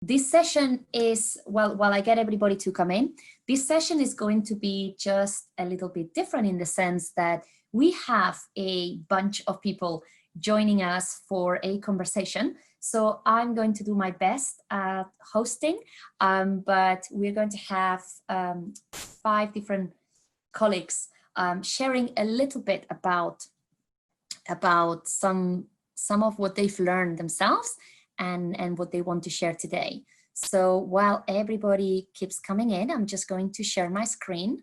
This session is, well, while I get everybody to come in, this session is going to be just a little bit different in the sense that we have a bunch of people joining us for a conversation. So I'm going to do my best at hosting, but we're going to have 5 different colleagues sharing a little bit about some of what they've learned themselves and what they want to share today. So while everybody keeps coming in, I'm just going to share my screen.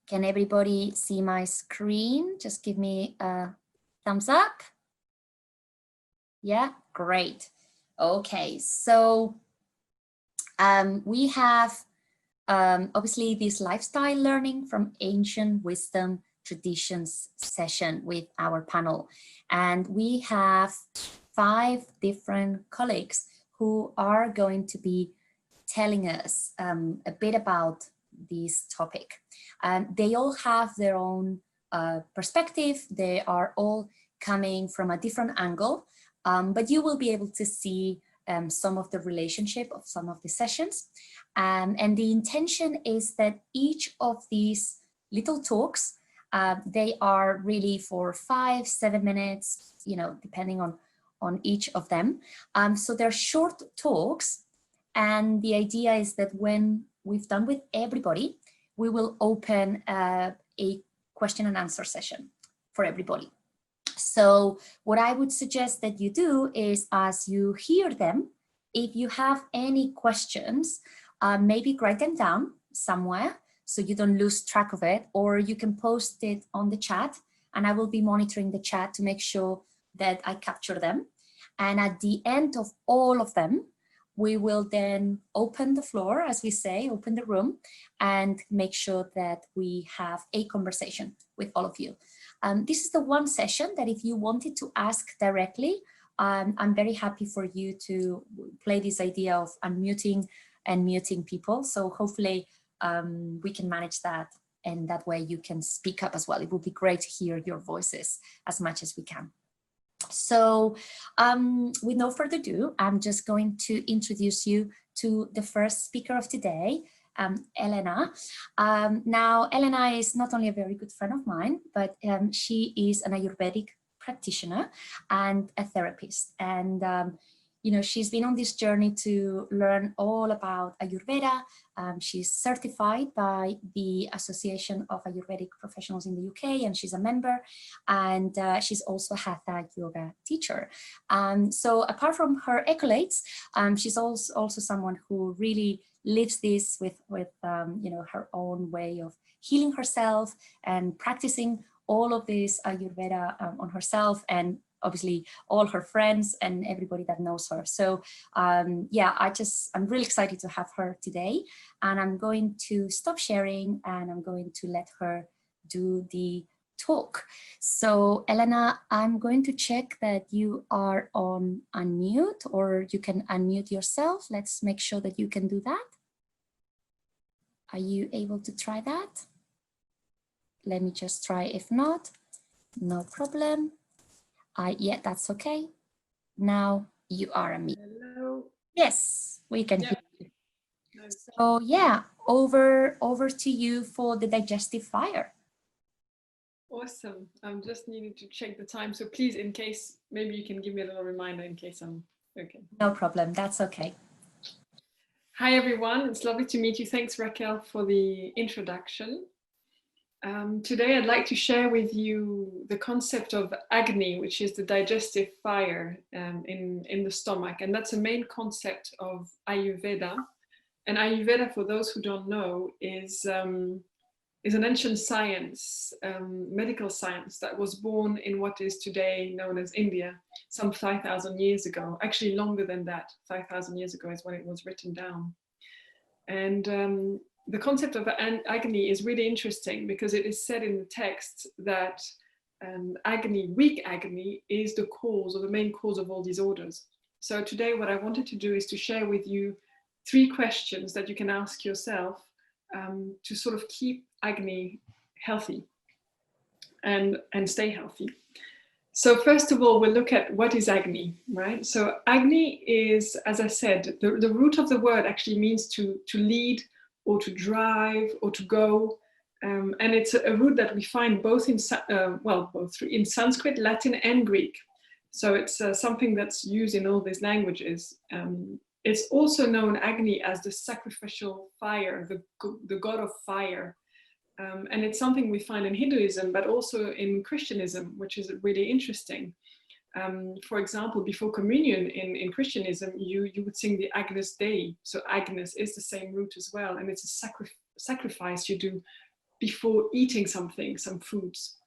Can everybody see my screen? Just give me a thumbs up. Yeah, great. Okay, so we have obviously this lifestyle learning from ancient wisdom traditions session with our panel, and we have 5 different colleagues who are going to be telling us a bit about this topic. They all have their own perspective. They are all coming from a different angle, but you will be able to see some of the relationship of some of the sessions. And the intention is that each of these little talks, they are really for 5-7 minutes, you know, depending on each of them. So they're short talks, and the idea is that when we've done with everybody, we will open a question and answer session for everybody. So what I would suggest that you do is, as you hear them, if you have any questions, maybe write them down somewhere so you don't lose track of it, or you can post it on the chat, and I will be monitoring the chat to make sure that I capture them. And at the end of all of them, we will then open the floor, as we say, open the room, and make sure that we have a conversation with all of you. This is the one session that if you wanted to ask directly, I'm very happy for you to play this idea of unmuting and muting people. So hopefully we can manage that, and that way you can speak up as well. It would be great to hear your voices as much as we can. So with no further ado, I'm just going to introduce you to the first speaker of today, Elena. Now, Elena is not only a very good friend of mine, but she is an Ayurvedic practitioner and a therapist. And you know, she's been on this journey to learn all about Ayurveda. She's certified by the Association of Ayurvedic Professionals in the UK, and she's a member, and she's also a hatha yoga teacher. So apart from her accolades, she's also someone who really lives this with you know, her own way of healing herself and practicing all of this Ayurveda on herself, and obviously all her friends and everybody that knows her. So yeah, I'm really excited to have her today, and I'm going to stop sharing and I'm going to let her do the talk. So Elena, I'm going to check that you are on unmute, or you can unmute yourself. Let's make sure that you can do that. Are you able to try that? Let me just try. If not, no problem. Yeah, that's okay. Now you are unmuted. Hello. Yes, we can hear you. So yeah, over to you for the digestive fire. Awesome. I'm just needing to check the time. So please, in case, maybe you can give me a little reminder in case I'm okay. No problem. That's okay. Hi, everyone. It's lovely to meet you. Thanks, Raquel, for the introduction. Today, I'd like to share with you the concept of Agni, which is the digestive fire in the stomach. And that's a main concept of Ayurveda. And Ayurveda, for those who don't know, is an ancient science, medical science that was born in what is today known as India some 5,000 years ago. Actually, longer than that, 5,000 years ago is when it was written down. And the concept of Agni is really interesting because it is said in the text that Agni, weak Agni, is the cause, or the main cause of all disorders. So today what I wanted to do is to share with you 3 questions that you can ask yourself to sort of keep Agni healthy and stay healthy. So first of all, we'll look at what is Agni, right? So Agni is, as I said, the root of the word actually means to lead or to drive or to go. And it's a root that we find both in, both in Sanskrit, Latin, and Greek. So it's something that's used in all these languages. It's also known, Agni, as the sacrificial fire, the god of fire. And it's something we find in Hinduism, but also in Christianism, which is really interesting. For example, before communion in Christianism, you would sing the Agnus Dei. So Agnus is the same root as well. And it's a sacrifice you do before eating something, some foods.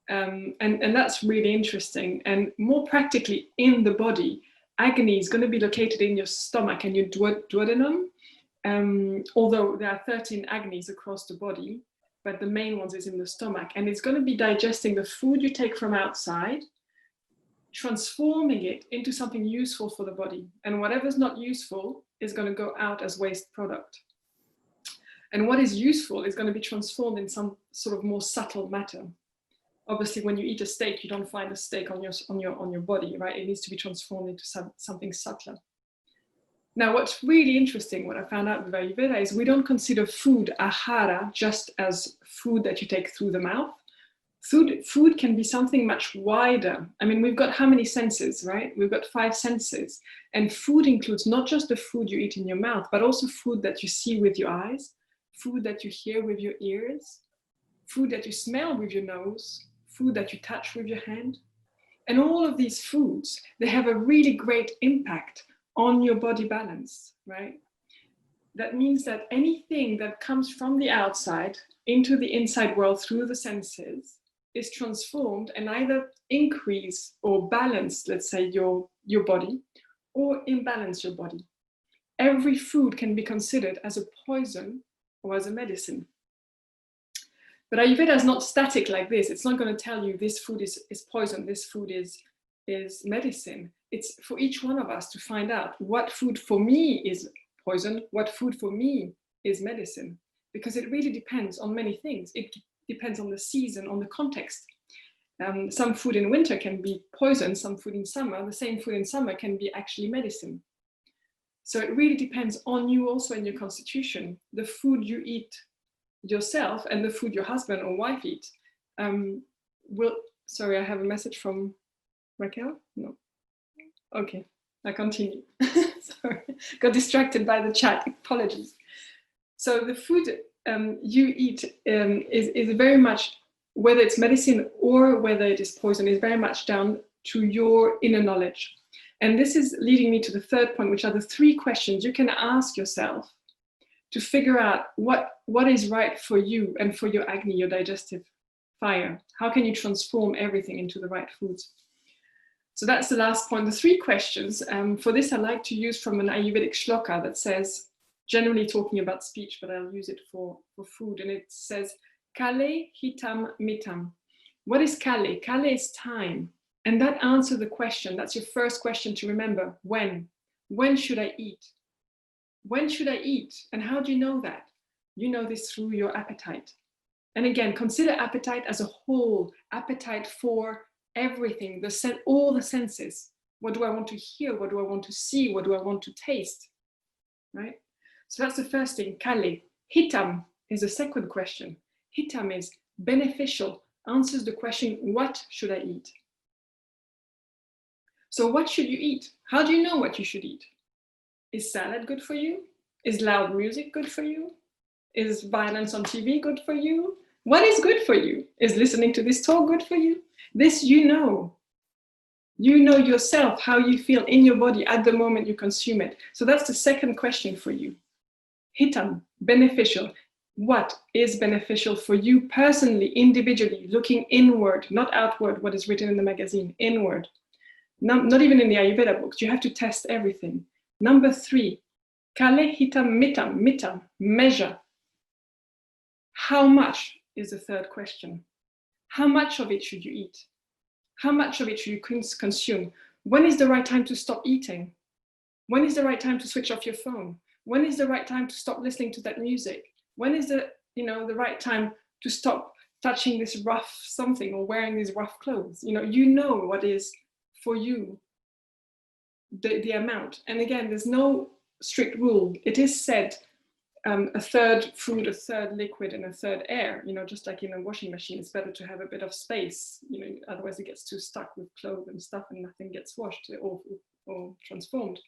And that's really interesting. And more practically in the body, Agni is going to be located in your stomach and your duodenum. Although there are 13 Agnis across the body, but the main ones is in the stomach, and it's going to be digesting the food you take from outside, transforming it into something useful for the body. And whatever's not useful is going to go out as waste product. And what is useful is going to be transformed in some sort of more subtle matter. Obviously, when you eat a steak, you don't find a steak on your body, right? It needs to be transformed into something subtler. Now, what's really interesting, what I found out with Ayurveda, is we don't consider food, ahara, just as food that you take through the mouth. Food can be something much wider. I mean, we've got how many senses, right? We've got 5 senses. And food includes not just the food you eat in your mouth, but also food that you see with your eyes, food that you hear with your ears, food that you smell with your nose, food that you touch with your hand. And all of these foods, they have a really great impact on your body balance, right? That means that anything that comes from the outside into the inside world through the senses is transformed and either increase or balance, let's say, your body, or imbalance your body. Every food can be considered as a poison or as a medicine. But Ayurveda is not static like this. It's not going to tell you this food is poison, this food is medicine. It's for each one of us to find out what food for me is poison, what food for me is medicine, because it really depends on many things. It depends on the season, on the context. Some food in winter can be poison, some food in summer, the same food in summer can be actually medicine. So it really depends on you also in your constitution. The food you eat yourself and the food your husband or wife eat sorry, I have a message from Raquel? No. Okay, I continue. Sorry, got distracted by the chat, apologies. So the food you eat is very much, whether it's medicine or whether it is poison, is very much down to your inner knowledge. And this is leading me to the third point, which are the 3 questions you can ask yourself to figure out what is right for you and for your Agni, your digestive fire. How can you transform everything into the right foods? So that's the last point, the 3 questions. For this, I like to use from an Ayurvedic shloka that says, generally talking about speech, but I'll use it for food. And it says, Kale hitam mitam. What is Kale? Kale is time. And that answers the question. That's your first question to remember. When? When should I eat? When should I eat? And how do you know that? You know this through your appetite. And again, consider appetite as a whole, appetite for everything, all the senses. What do I want to hear? What do I want to see? What do I want to taste? Right? So that's the first thing, Kale. Hitam is the second question. Hitam is beneficial, answers the question, what should I eat? So what should you eat? How do you know what you should eat? Is salad good for you? Is loud music good for you? Is violence on TV good for you? What is good for you? Is listening to this talk good for you? This you know. You know yourself, how you feel in your body at the moment you consume it. So that's the second question for you. Hitam, beneficial. What is beneficial for you personally, individually, looking inward, not outward, what is written in the magazine, inward. Not even in the Ayurveda books, you have to test everything. Number 3, Kale hitam mitam, mitam, measure. How much is the third question. How much of it should you eat? How much of it should you consume? When is the right time to stop eating? When is the right time to switch off your phone? When is the right time to stop listening to that music? When is the right time to stop touching this rough something or wearing these rough clothes. You know what is for you the amount. And again, there's no strict rule. It is said a third food, a third liquid, and a third air. Just like in a washing machine, it's better to have a bit of space. Otherwise it gets too stuck with clothes and stuff, and nothing gets washed or transformed.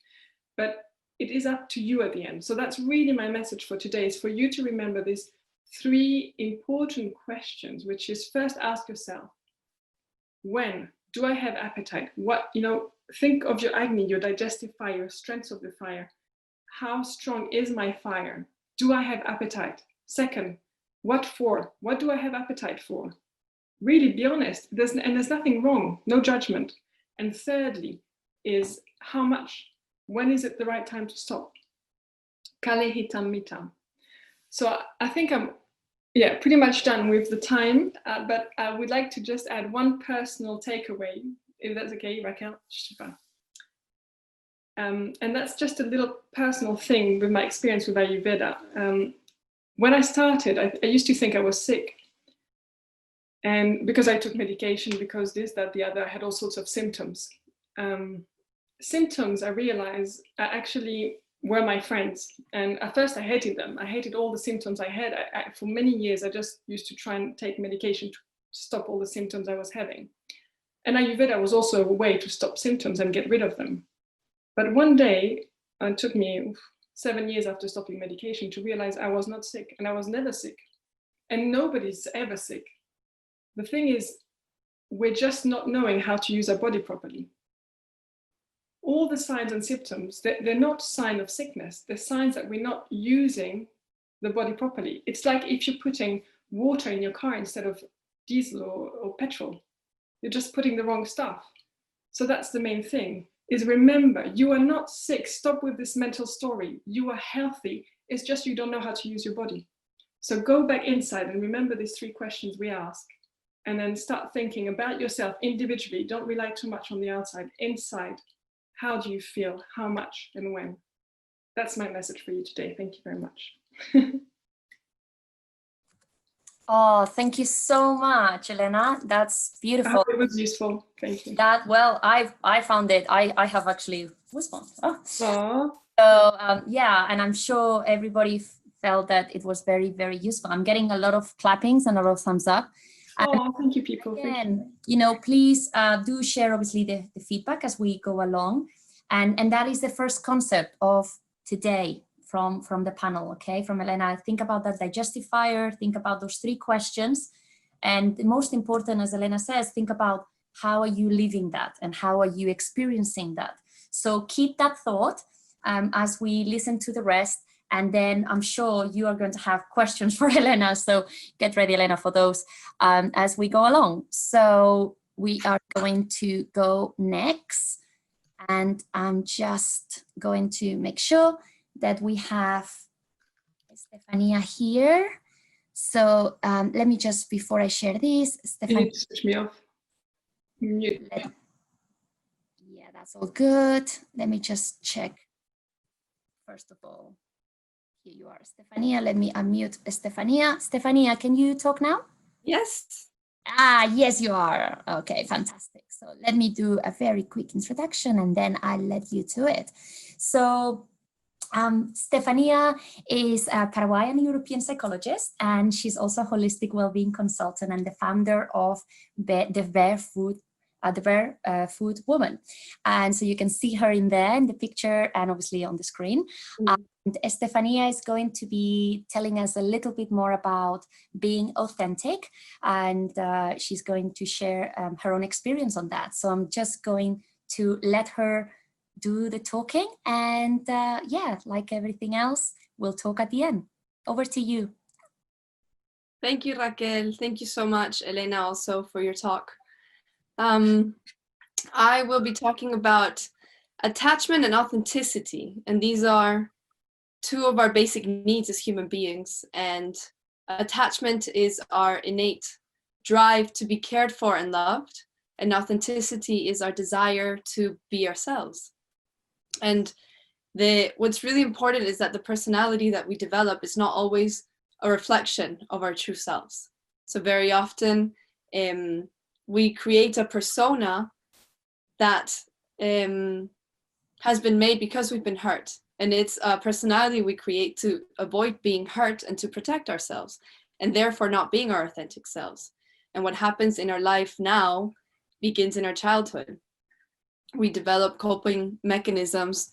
But it is up to you at the end. So that's really my message for today, is for you to remember these 3 important questions, which is, first, ask yourself, when do I have appetite? What, think of your Agni, your digestive fire, strengths of the fire. How strong is my fire? Do I have appetite? Second, what for? What do I have appetite for? Really be honest. There's nothing wrong, no judgment. And thirdly is, how much? When is it the right time to stop? Kale hitam mitam. So I think I'm pretty much done with the time, but I would like to just add one personal takeaway, if that's okay, Raquel. And that's just a little personal thing with my experience with Ayurveda. When I started, I used to think I was sick. And because I took medication, because this, that, the other, I had all sorts of symptoms. Symptoms, I realized, actually were my friends. And at first I hated them. I hated all the symptoms I had. For many years, I just used to try and take medication to stop all the symptoms I was having. And Ayurveda was also a way to stop symptoms and get rid of them. But one day, it took me 7 years after stopping medication to realize I was not sick, and I was never sick. And nobody's ever sick. The thing is, we're just not knowing how to use our body properly. All the signs and symptoms, they're not signs of sickness. They're signs that we're not using the body properly. It's like if you're putting water in your car instead of diesel or petrol. You're just putting the wrong stuff. So that's the main thing, is remember, you are not sick. Stop with this mental story. You are healthy. It's just you don't know how to use your body. So go back inside and remember these 3 questions we ask. And then start thinking about yourself individually. Don't rely too much on the outside. Inside, how do you feel? How much and when? That's my message for you today. Thank you very much. Oh, thank you so much, Elena. That's beautiful. I hope it was useful. Thank you. Well, I found it. I have actually responded. Oh. Aww. So yeah, and I'm sure everybody felt that it was very, very useful. I'm getting a lot of clappings and a lot of thumbs up. Oh, thank you, people. Again, please do share, obviously, the feedback as we go along. And that is the first concept of today from the panel, okay? From Elena. Think about that digestive fire, think about those 3 questions. And the most important, as Elena says, think about how are you living that and how are you experiencing that? So keep that thought as we listen to the rest. And then I'm sure you are going to have questions for Elena. So get ready, Elena, for those as we go along. So we are going to go next. And I'm just going to make sure that we have Stefania here. So let me just, before I share this, Stefania. You need to switch me off. Mute. Yeah, that's all good. Let me just check. First of all. Here you are, Stefania. Let me unmute Stefania. Stefania, can you talk now? Yes. Yes, you are. Okay, fantastic. So let me do a very quick introduction and then I'll let you to it. So Stefania is a Paraguayan European psychologist, and she's also a holistic well-being consultant and the founder of the Barefoot Woman. And so you can see her in there in the picture and obviously on the screen. And Stefania is going to be telling us a little bit more about being authentic, and she's going to share her own experience on that. So I'm just going to let her do the talking, and yeah, like everything else, we'll talk at the end. Over to you. Thank you, Raquel. Thank you so much, Elena, also for your talk. I will be talking about attachment and authenticity, and these are 2 of our basic needs as human beings. And attachment is our innate drive to be cared for and loved, and authenticity is our desire to be ourselves. And what's really important is that the personality that we develop is not always a reflection of our true selves. So very often we create a persona that has been made because we've been hurt. And it's a personality we create to avoid being hurt and to protect ourselves, and therefore not being our authentic selves. And what happens in our life now begins in our childhood. We develop coping mechanisms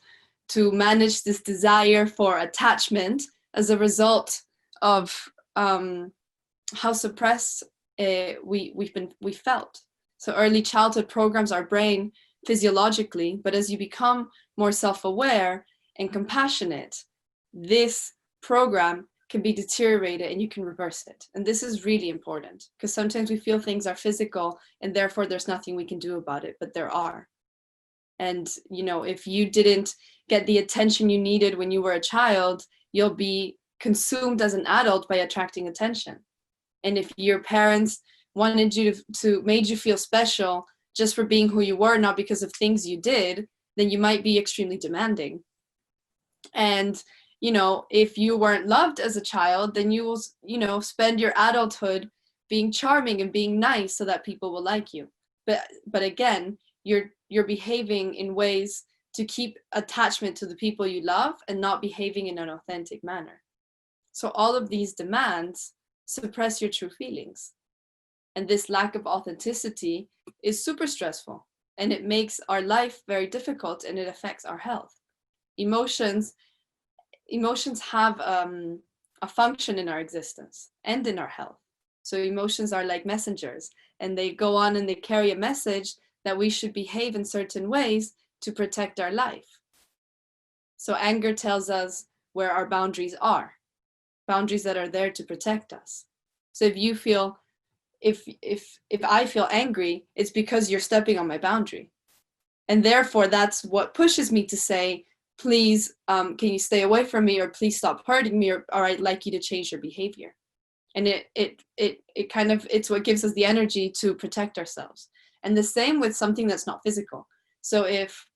to manage this desire for attachment as a result of how suppressed we felt. So early childhood programs our brain physiologically, but as you become more self-aware and compassionate, this program can be deteriorated and you can reverse it. And this is really important, because sometimes we feel things are physical and therefore there's nothing we can do about it, but there are. And you know, if you didn't get the attention you needed when you were a child, you'll be consumed as an adult by attracting attention. And if your parents wanted you to made you feel special just for being who you were, not because of things you did, then you might be extremely demanding. And you know, if you weren't loved as a child, then you will, you know, spend your adulthood being charming and being nice so that people will like you. But again, you're behaving in ways to keep attachment to the people you love and not behaving in an authentic manner. So all of these demands suppress your true feelings. And this lack of authenticity is super stressful, and it makes our life very difficult, and it affects our health. Emotions have a function in our existence and in our health. So emotions are like messengers, and they go on and they carry a message that we should behave in certain ways to protect our life. So anger tells us where our boundaries are, boundaries that are there to protect us. So if you feel, if I feel angry, it's because you're stepping on my boundary. And therefore that's what pushes me to say, please, can you stay away from me, or please stop hurting me, or I'd like you to change your behavior. And it's what gives us the energy to protect ourselves. And the same with something that's not physical. So if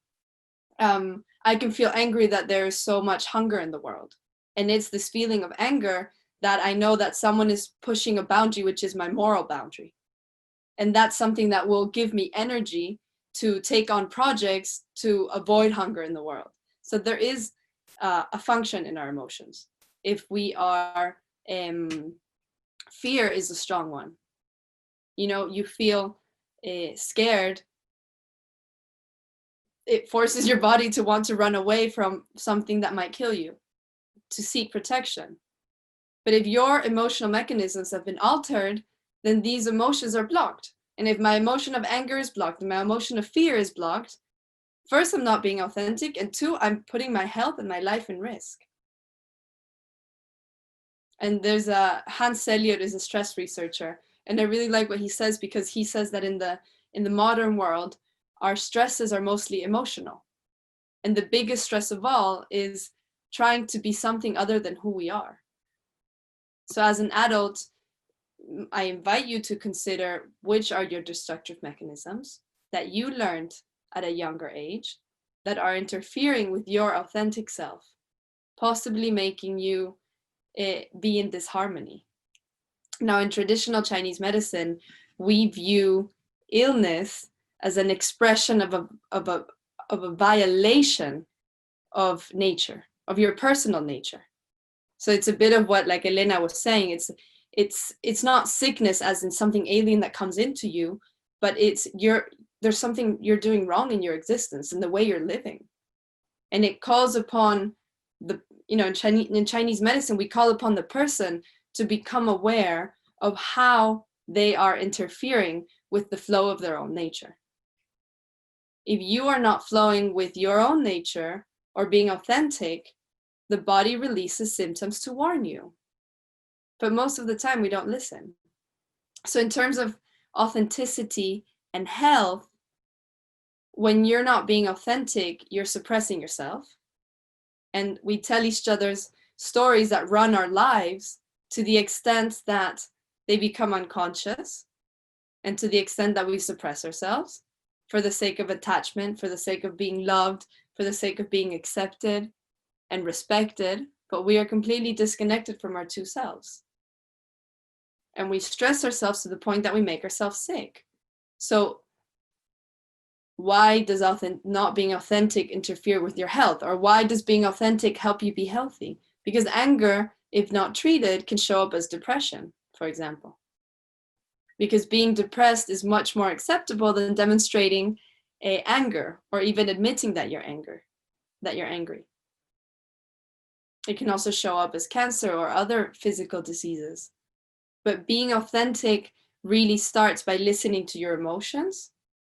I can feel angry that there is so much hunger in the world, and it's this feeling of anger that I know that someone is pushing a boundary, which is my moral boundary. And that's something that will give me energy to take on projects to avoid hunger in the world. So there is a function in our emotions. If we are, fear is a strong one. You know, you feel scared, it forces your body to want to run away from something that might kill you, to seek protection. But if your emotional mechanisms have been altered, then these emotions are blocked. And if my emotion of anger is blocked, and my emotion of fear is blocked, first, I'm not being authentic, and two, I'm putting my health and my life in risk. And there's Hans Selye is a stress researcher, and I really like what he says, because he says that in the modern world, our stresses are mostly emotional. And the biggest stress of all is trying to be something other than who we are. So as an adult, I invite you to consider which are your destructive mechanisms that you learned at a younger age that are interfering with your authentic self, possibly making you be in disharmony. Now, in traditional Chinese medicine, we view illness as an expression of a violation of nature, of your personal nature. So it's a bit of what, like Elena was saying, it's not sickness as in something alien that comes into you, but there's something you're doing wrong in your existence and the way you're living. And it calls upon in Chinese medicine, we call upon the person to become aware of how they are interfering with the flow of their own nature. If you are not flowing with your own nature or being authentic, the body releases symptoms to warn you. But most of the time we don't listen. So in terms of authenticity and health, when you're not being authentic, you're suppressing yourself. And we tell each other's stories that run our lives to the extent that they become unconscious, and to the extent that we suppress ourselves for the sake of attachment, for the sake of being loved, for the sake of being accepted and respected, but we are completely disconnected from our two selves. and we stress ourselves to the point that we make ourselves sick. So why does not being authentic interfere with your health? Or why does being authentic help you be healthy? Because anger, if not treated, can show up as depression, for example. Because being depressed is much more acceptable than demonstrating anger, or even admitting that you're angry. It can also show up as cancer or other physical diseases. But being authentic really starts by listening to your emotions,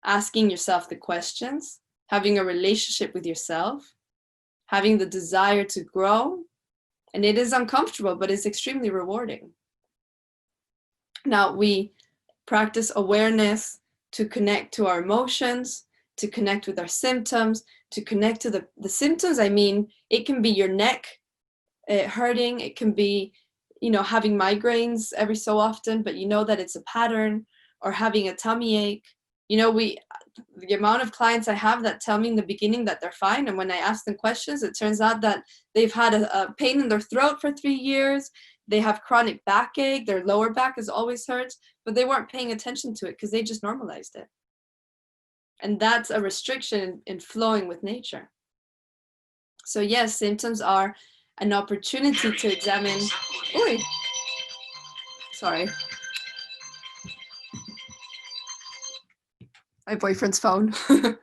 asking yourself the questions, having a relationship with yourself, having the desire to grow. And it is uncomfortable, but it's extremely rewarding. Now, we practice awareness to connect to our emotions, to connect with our symptoms, to connect to the symptoms. I mean, it can be your neck hurting, it can be, having migraines every so often, but you know that it's a pattern, or having a tummy ache. The amount of clients I have that tell me in the beginning that they're fine, and when I ask them questions, it turns out that they've had a pain in their throat for 3 years, they have chronic backache, their lower back is always hurt, but they weren't paying attention to it because they just normalized it. And that's a restriction in flowing with nature. So yes, symptoms are an opportunity to examine. Oi, sorry. My boyfriend's phone. What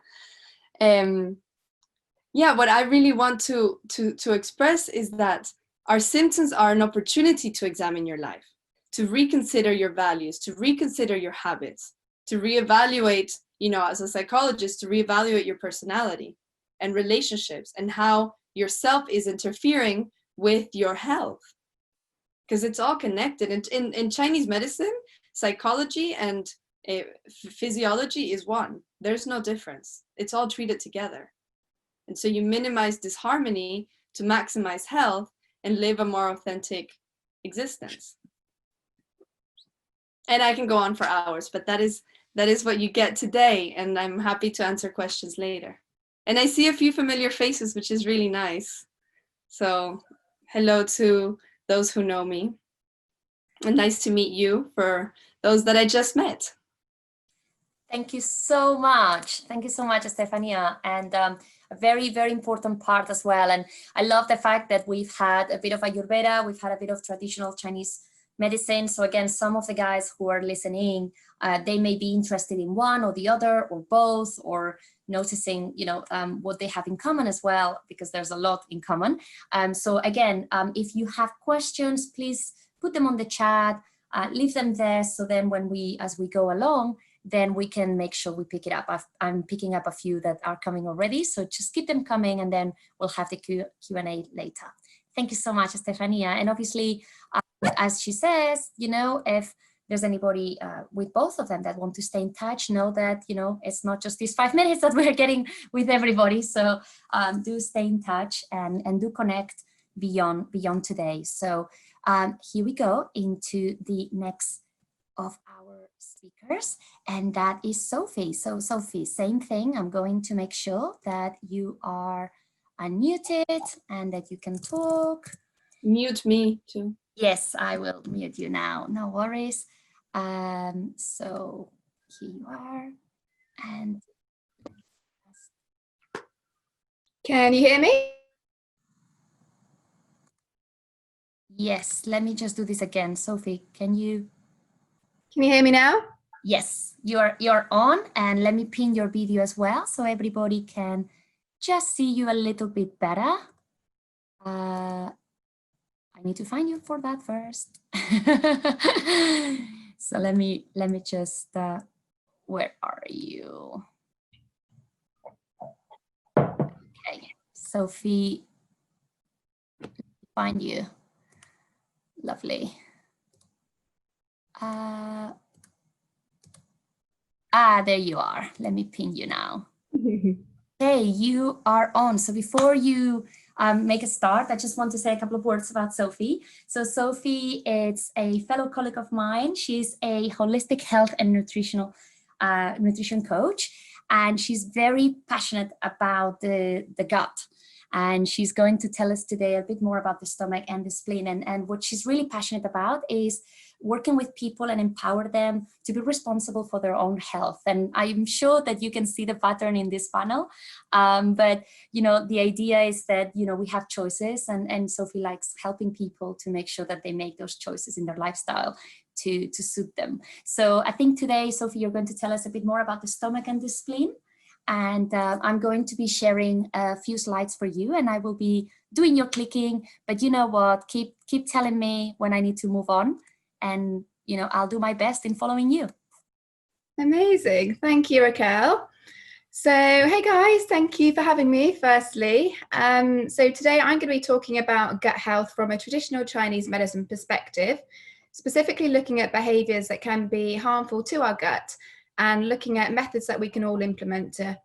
I really want to express is that our symptoms are an opportunity to examine your life, to reconsider your values, to reconsider your habits, to reevaluate, as a psychologist, to reevaluate your personality and relationships and how yourself is interfering with your health. Because it's all connected. And in Chinese medicine, psychology and physiology is one. There's no difference. It's all treated together. And so you minimize disharmony to maximize health and live a more authentic existence. And I can go on for hours, but that is what you get today. And I'm happy to answer questions later. And I see a few familiar faces, which is really nice. So hello to those who know me. And nice to meet you for those that I just met. Thank you so much. Thank you so much, Estefania. And a very, very important part as well. And I love the fact that we've had a bit of Ayurveda, we've had a bit of traditional Chinese medicine. So again, some of the guys who are listening, they may be interested in one or the other or both, or noticing, what they have in common as well, because there's a lot in common. So again, if you have questions, please put them on the chat, leave them there. So then as we go along, then we can make sure we pick it up. I'm picking up a few that are coming already. So just keep them coming, and then we'll have the Q&A later. Thank you so much, Estefania. And obviously, as she says, if there's anybody with both of them that want to stay in touch, know that, it's not just these 5 minutes that we're getting with everybody. So do stay in touch and do connect beyond today. So here we go into the next of our speakers, and that is Sophie. So Sophie, same thing. I'm going to make sure that you are unmuted and that you can talk. Mute me too. Yes, I will mute you now. No worries. So here you are. And can you hear me? Yes, let me just do this again. Sophie, can you hear me now? Yes, you're on, and let me pin your video as well so everybody can just see you a little bit better. I need to find you for that first. So let me just, where are you? Okay, Sophie, find you. Lovely. There you are. Let me pin you now. Okay, you are on. So before you make a start, I just want to say a couple of words about Sophie. So Sophie is a fellow colleague of mine. She's a holistic health and nutrition coach, and she's very passionate about the gut. And she's going to tell us today a bit more about the stomach and the spleen. And what she's really passionate about is working with people and empower them to be responsible for their own health. And I'm sure that you can see the pattern in this panel. But, the idea is that, we have choices, and Sophie likes helping people to make sure that they make those choices in their lifestyle to suit them. So I think today, Sophie, you're going to tell us a bit more about the stomach and the spleen. And I'm going to be sharing a few slides for you, and I will be doing your clicking, but you know what, keep telling me when I need to move on, and I'll do my best in following you. Amazing. Thank you, Raquel. So, hey guys, thank you for having me firstly. So today I'm going to be talking about gut health from a traditional Chinese medicine perspective, specifically looking at behaviors that can be harmful to our gut and looking at methods that we can all implement to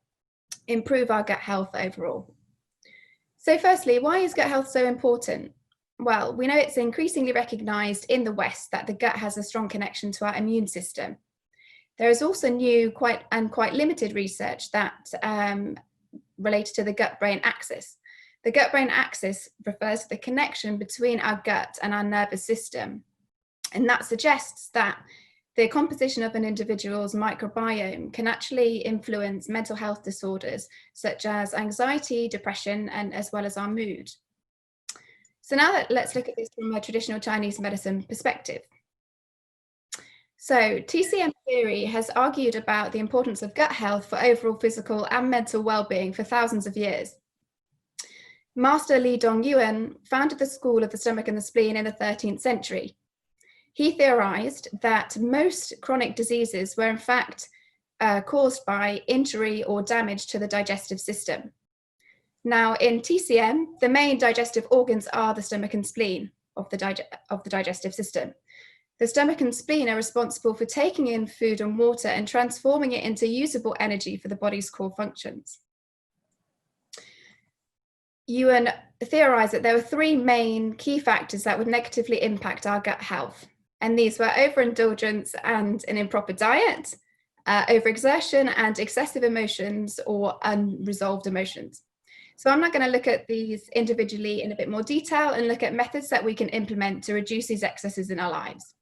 improve our gut health overall. So firstly, why is gut health so important? Well, we know it's increasingly recognized in the West that the gut has a strong connection to our immune system. There is also new, quite limited research that related to the gut-brain axis. The gut-brain axis refers to the connection between our gut and our nervous system. And that suggests that the composition of an individual's microbiome can actually influence mental health disorders such as anxiety, depression, and as well as our mood. So now let's look at this from a traditional Chinese medicine perspective. So TCM theory has argued about the importance of gut health for overall physical and mental well-being for thousands of years. Master Li Dongyuan founded the School of the Stomach and the Spleen in the 13th century. He theorized that most chronic diseases were in fact caused by injury or damage to the digestive system. Now in TCM, the main digestive organs are the stomach and spleen of the digestive system. The stomach and spleen are responsible for taking in food and water and transforming it into usable energy for the body's core functions. Yuan theorized that there were three main key factors that would negatively impact our gut health. And these were overindulgence and an improper diet, overexertion and excessive emotions or unresolved emotions. So I'm not going to look at these individually in a bit more detail and look at methods that we can implement to reduce these excesses in our lives.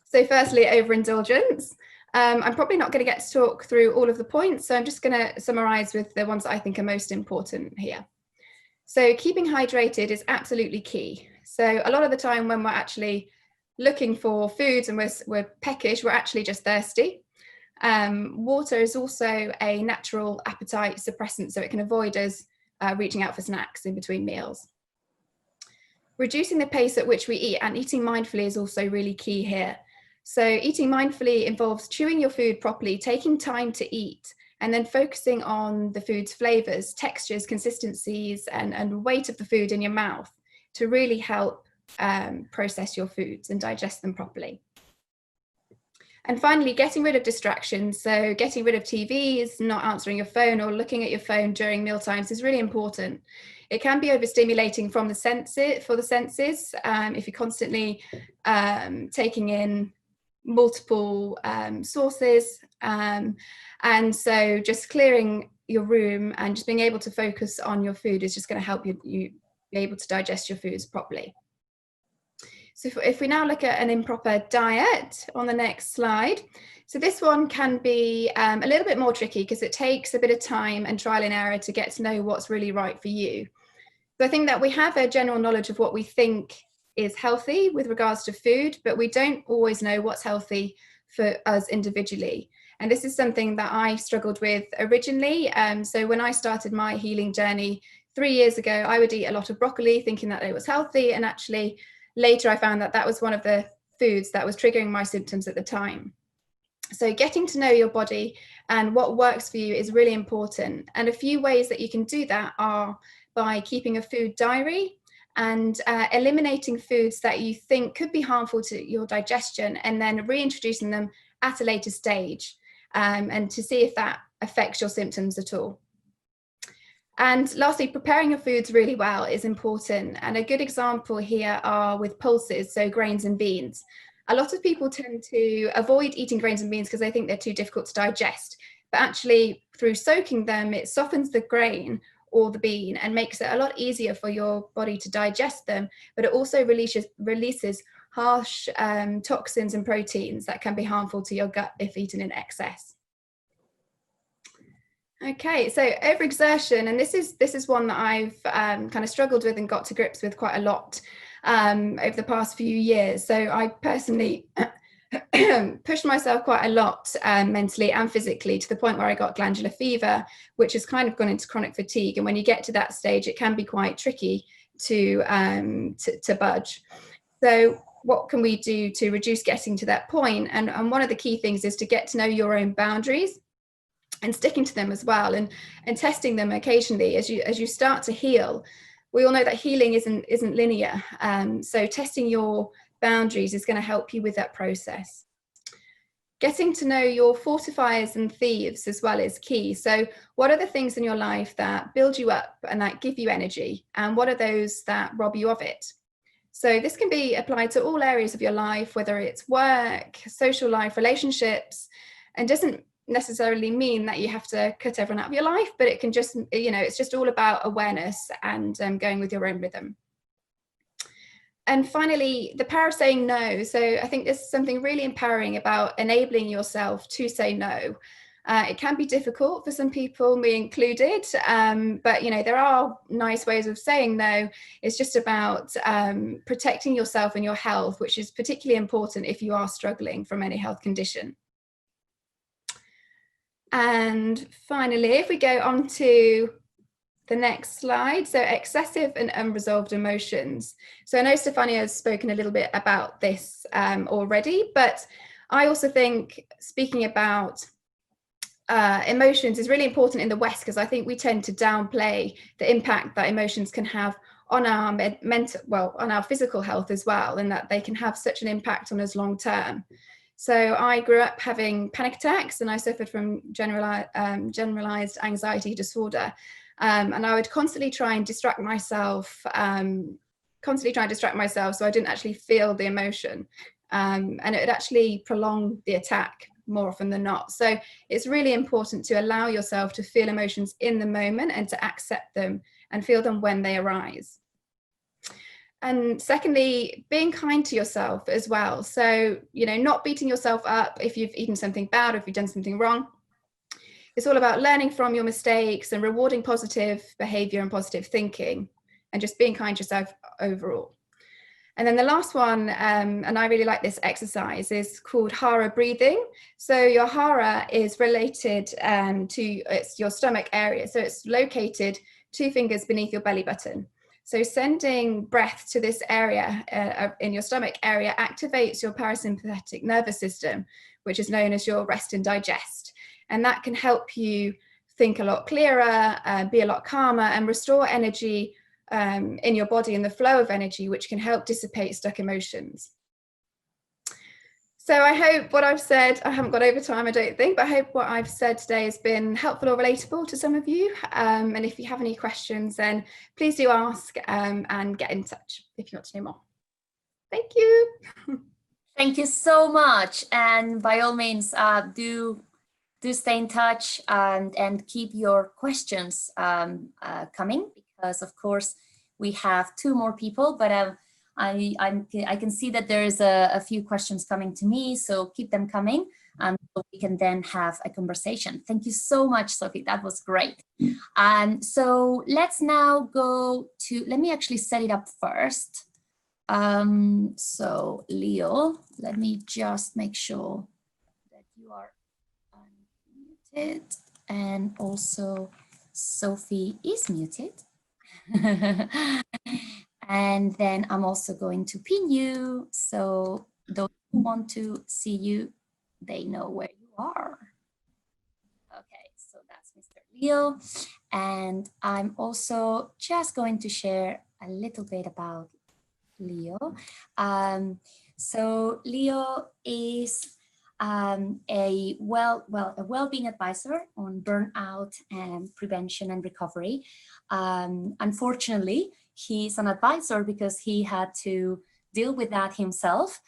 So firstly, overindulgence. I'm probably not going to get to talk through all of the points, so I'm just going to summarize with the ones that I think are most important here. So keeping hydrated is absolutely key. So a lot of the time when we're actually looking for foods and we're peckish, we're actually just thirsty. Water is also a natural appetite suppressant, so it can avoid us reaching out for snacks in between meals. Reducing the pace at which we eat and eating mindfully is also really key here. So eating mindfully involves chewing your food properly, taking time to eat, and then focusing on the food's flavors, textures, consistencies, and weight of the food in your mouth to really help process your foods and digest them properly. And finally, getting rid of distractions. So getting rid of TVs, not answering your phone or looking at your phone during meal times is really important. It can be overstimulating for the senses if you're constantly taking in multiple sources. And so just clearing your room and just being able to focus on your food is just going to help you be able to digest your foods properly. So if we now look at an improper diet on the next slide, so this one can be a little bit more tricky because it takes a bit of time and trial and error to get to know what's really right for you. So I think that we have a general knowledge of what we think is healthy with regards to food, but we don't always know what's healthy for us individually. And this is something that I struggled with originally. So when I started my healing journey 3 years ago, I would eat a lot of broccoli thinking that it was healthy, and actually later I found that that was one of the foods that was triggering my symptoms at the time. So getting to know your body and what works for you is really important. And a few ways that you can do that are by keeping a food diary and eliminating foods that you think could be harmful to your digestion and then reintroducing them at a later stage and to see if that affects your symptoms at all. And lastly, preparing your foods really well is important. And a good example here are with pulses, so grains and beans. A lot of people tend to avoid eating grains and beans because they think they're too difficult to digest. But actually, through soaking them, it softens the grain or the bean and makes it a lot easier for your body to digest them. But it also releases harsh toxins and proteins that can be harmful to your gut if eaten in excess. Okay, so overexertion, and this is one that I've kind of struggled with and got to grips with quite a lot over the past few years. So I personally pushed myself quite a lot mentally and physically, to the point where I got glandular fever, which has kind of gone into chronic fatigue. And when you get to that stage, it can be quite tricky to budge. So what can we do to reduce getting to that point? And one of the key things is to get to know your own boundaries and sticking to them as well, and testing them occasionally as you start to heal. We all know that healing isn't linear. So testing your boundaries is going to help you with that process. Getting to know your fortifiers and thieves as well is key. So what are the things in your life that build you up and that give you energy? And what are those that rob you of it? So this can be applied to all areas of your life, whether it's work, social life, relationships, and doesn't necessarily mean that you have to cut everyone out of your life, but it can just, it's just all about awareness and going with your own rhythm. And finally, the power of saying no. So I think this is something really empowering about enabling yourself to say no. It can be difficult for some people, me included, but there are nice ways of saying no. It's just about protecting yourself and your health, which is particularly important if you are struggling from any health condition. And finally, if we go on to the next slide, so excessive and unresolved emotions. So I know Stefania has spoken a little bit about this already, but I also think speaking about emotions is really important in the West, because I think we tend to downplay the impact that emotions can have on our on our physical health as well, and that they can have such an impact on us long term. So I grew up having panic attacks, and I suffered from generalized anxiety disorder. And I would constantly try and distract myself, so I didn't actually feel the emotion. And it would actually prolong the attack more often than not. So it's really important to allow yourself to feel emotions in the moment and to accept them and feel them when they arise. And secondly, being kind to yourself as well. So, not beating yourself up if you've eaten something bad or if you've done something wrong. It's all about learning from your mistakes and rewarding positive behavior and positive thinking, and just being kind to yourself overall. And then the last one, and I really like this exercise, is called Hara breathing. So your Hara is related to your stomach area. So it's located 2 fingers beneath your belly button. So sending breath to this area in your stomach area activates your parasympathetic nervous system, which is known as your rest and digest. And that can help you think a lot clearer, be a lot calmer, and restore energy in your body and the flow of energy, which can help dissipate stuck emotions. So I hope what I've said, I haven't got over time, I don't think, but I hope what I've said today has been helpful or relatable to some of you. And if you have any questions, then please do ask and get in touch if you want to know more. Thank you. Thank you so much. And by all means, do stay in touch and keep your questions coming, because of course we have 2 more people, but I can see that there's a few questions coming to me, so keep them coming, so we can then have a conversation. Thank you so much, Sophie. That was great. So let's now go to, let me actually set it up first. So Leo, let me just make sure that you are unmuted, and also Sophie is muted. And then I'm also going to pin you, so those who want to see you, they know where you are. Okay, so that's Mr. Leo. And I'm also just going to share a little bit about Leo. So Leo is a well-being advisor on burnout and prevention and recovery. Unfortunately, he's an advisor because he had to deal with that himself.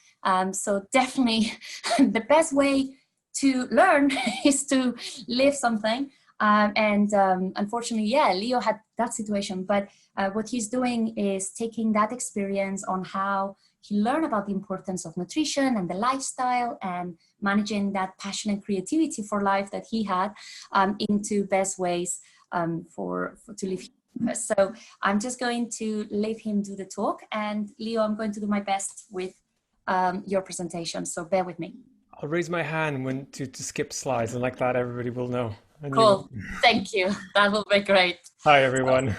So definitely the best way to learn is to live something. Unfortunately, yeah, Leo had that situation, but what he's doing is taking that experience on how he learned about the importance of nutrition and the lifestyle and managing that passion and creativity for life that he had into best ways for to live. So I'm just going to leave him do the talk, and Leo, I'm going to do my best with your presentation, so bear with me. I'll raise my hand when to skip slides, and like that everybody will know. And cool, thank you, that will be great. Hi everyone.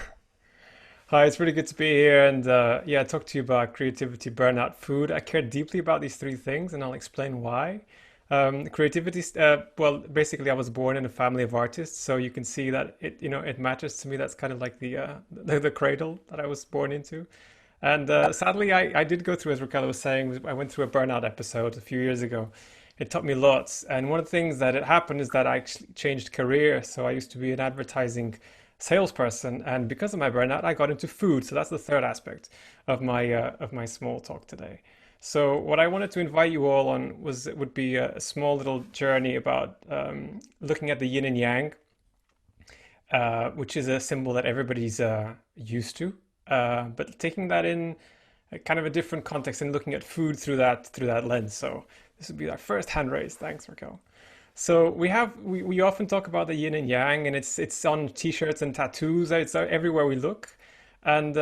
Hi, it's really good to be here and yeah, talk to you about creativity, burnout, food. I care deeply about these three things, and I'll explain why. Creativity, well, basically I was born in a family of artists, so you can see that it matters to me. That's kind of like the cradle that I was born into. And sadly, I did go through, as Raquel was saying, I went through a burnout episode a few years ago. It taught me lots. And one of the things that had happened is that I actually changed career. So I used to be an advertising salesperson, and because of my burnout, I got into food. So that's the third aspect of my small talk today. So what I wanted to invite you all on would be a small little journey about looking at the yin and yang, which is a symbol that everybody's used to, but taking that in kind of a different context and looking at food through that lens. So this would be our first hand raise. Thanks, Raquel. So we often talk about the yin and yang, and it's on t-shirts and tattoos. It's everywhere we look. And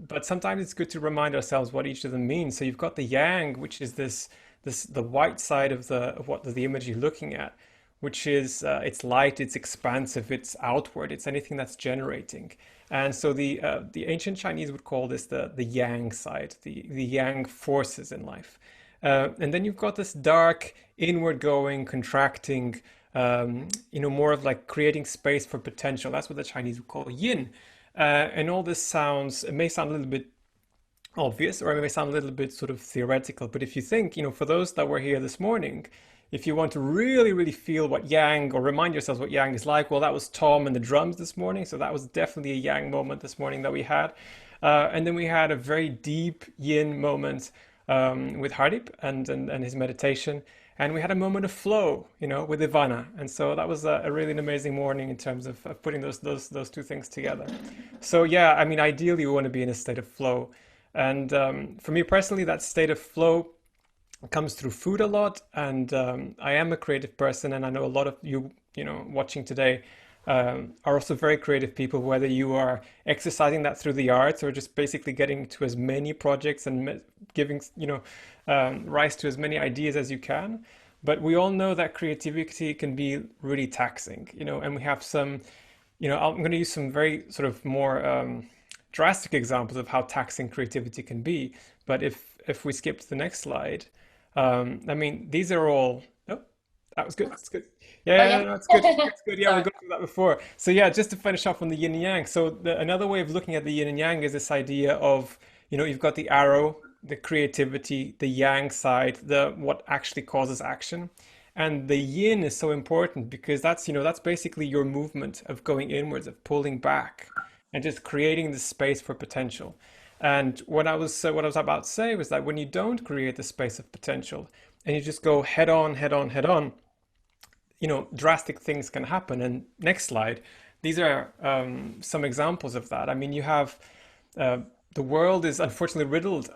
but sometimes it's good to remind ourselves what each of them means. So you've got the yang, which is the white side of the image you're looking at, which is it's light, it's expansive, it's outward, it's anything that's generating. And so the ancient Chinese would call this the yang side, the yang forces in life. And then you've got this dark, inward going, contracting, more of like creating space for potential. That's what the Chinese would call yin. And all this it may sound a little bit obvious, or it may sound a little bit sort of theoretical, but if you think, for those that were here this morning, if you want to really, really feel what yang, or remind yourselves what yang is like, well, that was Tom and the drums this morning. So that was definitely a yang moment this morning that we had. And then we had a very deep yin moment with Hardip and his meditation. And we had a moment of flow, with Ivana. And so that was a really an amazing morning in terms of putting those two things together. So yeah, I mean, ideally we want to be in a state of flow. And for me personally, that state of flow comes through food a lot. And I am a creative person, and I know a lot of you, watching today are also very creative people, whether you are exercising that through the arts or just basically getting to as many projects and giving, rise to as many ideas as you can. But we all know that creativity can be really taxing, and we have some, I'm going to use some very sort of more drastic examples of how taxing creativity can be. But if we skip to the next slide, I mean, these are all, oh, that was good. That's good. Yeah, no, that's good. That's good. Yeah, we've gone through that before. So yeah, just to finish off on the yin and yang. So another way of looking at the yin and yang is this idea of, you've got the arrow, the creativity, the yang side, what actually causes action. And the yin is so important because that's basically your movement of going inwards, of pulling back and just creating the space for potential. And what I was about to say was that when you don't create the space of potential and you just go head on, drastic things can happen. And next slide, these are some examples of that. I mean, you have the world is unfortunately riddled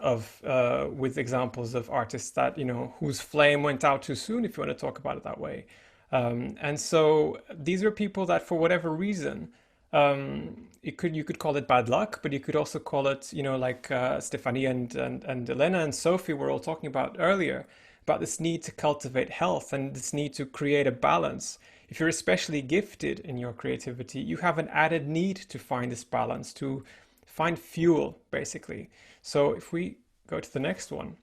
with examples of artists that, whose flame went out too soon, if you want to talk about it that way. And so these are people that for whatever reason, you could call it bad luck, but you could also call it, like Stephanie and Elena and Sophie were all talking about earlier, about this need to cultivate health and this need to create a balance. If you're especially gifted in your creativity, you have an added need to find this balance, to find fuel, basically. So if we go to the next one,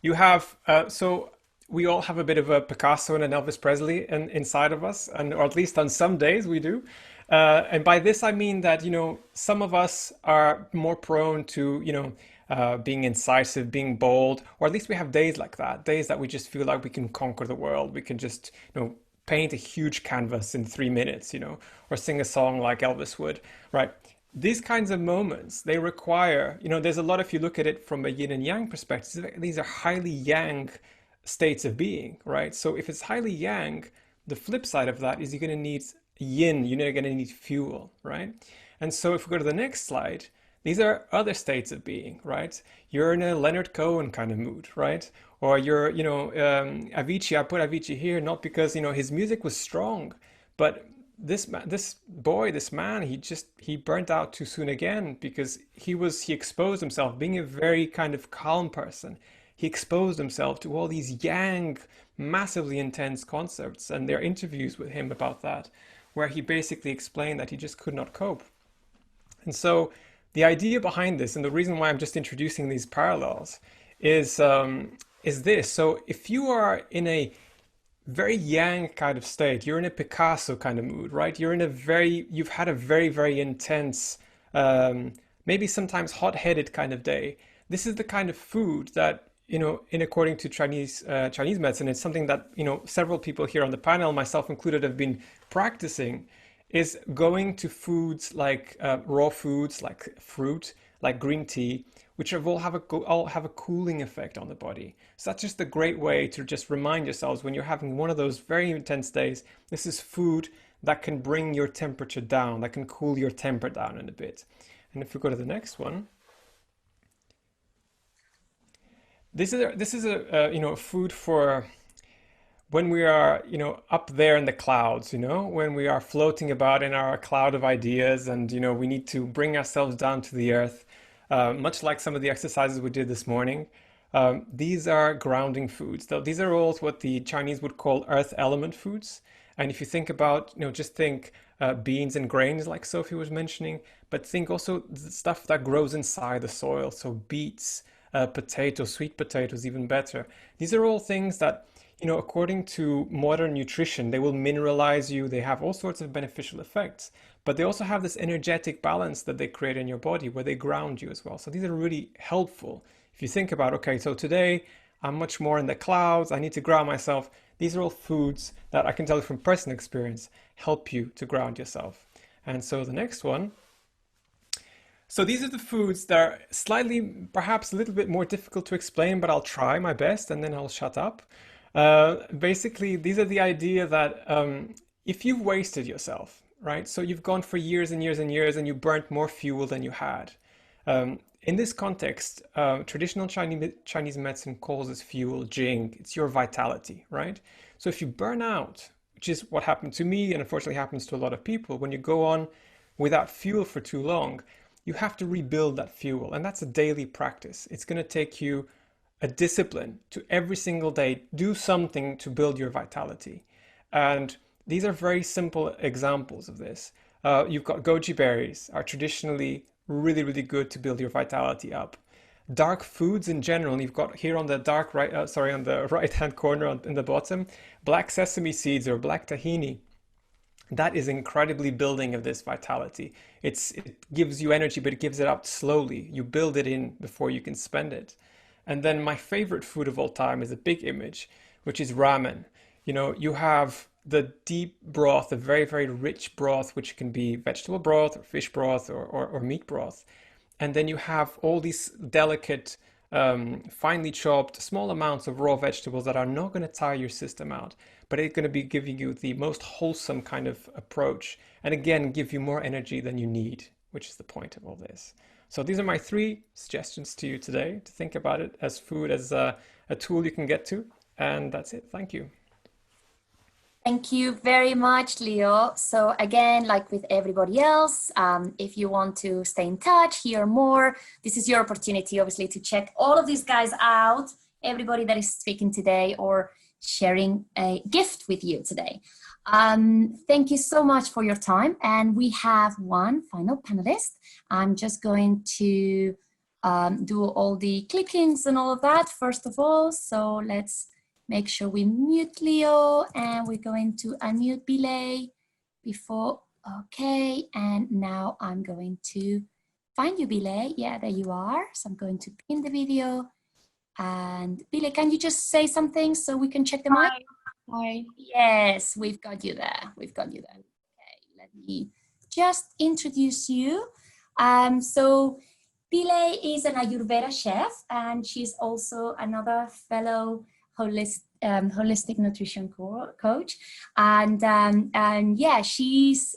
you have, so we all have a bit of a Picasso and an Elvis Presley inside of us, or at least on some days we do. And by this, I mean that, some of us are more prone to, being incisive, being bold, or at least we have days like that, days that we just feel like we can conquer the world. We can just, paint a huge canvas in 3 minutes, or sing a song like Elvis would, right? These kinds of moments, they require, there's a lot, if you look at it from a yin and yang perspective, these are highly yang states of being, right? So if it's highly yang, the flip side of that is you're going to need yin, you're going to need fuel, right? And so if we go to the next slide, these are other states of being, right? You're in a Leonard Cohen kind of mood, right? Or you're, Avicii, I put Avicii here, not because, his music was strong, but this man, he burnt out too soon again because he exposed himself, being a very kind of calm person. He exposed himself to all these yang, massively intense concepts, and there are interviews with him about that, where he basically explained that he just could not cope. And so the idea behind this, and the reason why I'm just introducing these parallels, is this. So if you are in a very yang kind of state, you're in a Picasso kind of mood, right? You've had a very, very intense, maybe sometimes hot-headed kind of day. This is the kind of food that, according to Chinese medicine, it's something that, several people here on the panel, myself included, have been practicing, is going to foods like raw foods, like fruit, like green tea, which all have a cooling effect on the body. So that's just a great way to just remind yourselves when you're having one of those very intense days, this is food that can bring your temperature down, that can cool your temper down in a bit. And if we go to the next one, this is a food for when we are, up there in the clouds, when we are floating about in our cloud of ideas and, we need to bring ourselves down to the earth, much like some of the exercises we did this morning. These are grounding foods. These are all what the Chinese would call earth element foods. And if you think about, just think beans and grains like Sophie was mentioning, but think also the stuff that grows inside the soil. So beets, potatoes, sweet potatoes, even better. These are all things that, according to modern nutrition, they will mineralize you. They have all sorts of beneficial effects, but they also have this energetic balance that they create in your body where they ground you as well. So these are really helpful. If you think about, okay, so today I'm much more in the clouds, I need to ground myself. These are all foods that I can tell you from personal experience help you to ground yourself. And so the next one. So these are the foods that are slightly, perhaps a little bit more difficult to explain, but I'll try my best and then I'll shut up. Basically, these are the idea that if you've wasted yourself, right? So you've gone for years and years and years and you burnt more fuel than you had. In this context, traditional Chinese medicine calls this fuel jing. It's your vitality, right? So if you burn out, which is what happened to me and unfortunately happens to a lot of people, when you go on without fuel for too long, you have to rebuild that fuel. And that's a daily practice. It's going to take you a discipline to every single day do something to build your vitality. And these are very simple examples of this. You've got goji berries are traditionally really, really good to build your vitality up. Dark foods in general, you've got here on the on the right-hand corner in the bottom, black sesame seeds or black tahini. That is incredibly building of this vitality. It gives you energy, but it gives it out slowly. You build it in before you can spend it. And then my favorite food of all time is a big image, which is ramen. You have the deep broth, a very, very rich broth, which can be vegetable broth or fish broth or meat broth. And then you have all these delicate, finely chopped, small amounts of raw vegetables that are not going to tire your system out, but it's going to be giving you the most wholesome kind of approach. And again, give you more energy than you need, which is the point of all this. So these are my 3 suggestions to you today to think about it as food, as a tool you can get to. And that's it. Thank you. Thank you very much, Leo. So again, like with everybody else, if you want to stay in touch, hear more, this is your opportunity, obviously, to check all of these guys out, everybody that is speaking today or sharing a gift with you today. Thank you so much for your time. And we have one final panelist. I'm just going to do all the clickings and all of that, first of all. So let's make sure we mute Leo, and we're going to unmute Bilay before. Okay, and now I'm going to find you, Bilay. Yeah, there you are. So I'm going to pin the video. And Bilay, can you just say something so we can check the mic? Hi. Yes, we've got you there. We've got you there. Okay, let me just introduce you. So Bilay is an Ayurveda chef, and she's also another fellow holistic nutrition coach, and yeah, she's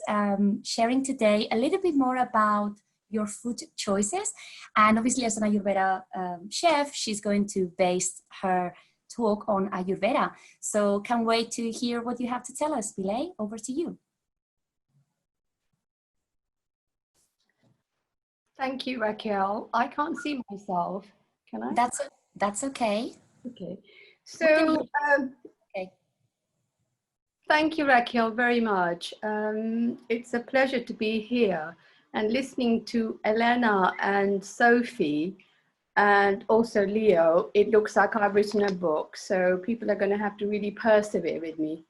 sharing today a little bit more about your food choices. And obviously, as an Ayurveda chef, she's going to base her talk on Ayurveda. So can't wait to hear what you have to tell us, Bilay. Over to you. Thank you, Raquel. I can't see myself. Can I? That's okay. Okay. So, okay. Thank you, Raquel, very much. It's a pleasure to be here and listening to Elena and Sophie and also Leo. It looks like I've written a book, so people are going to have to really persevere with me.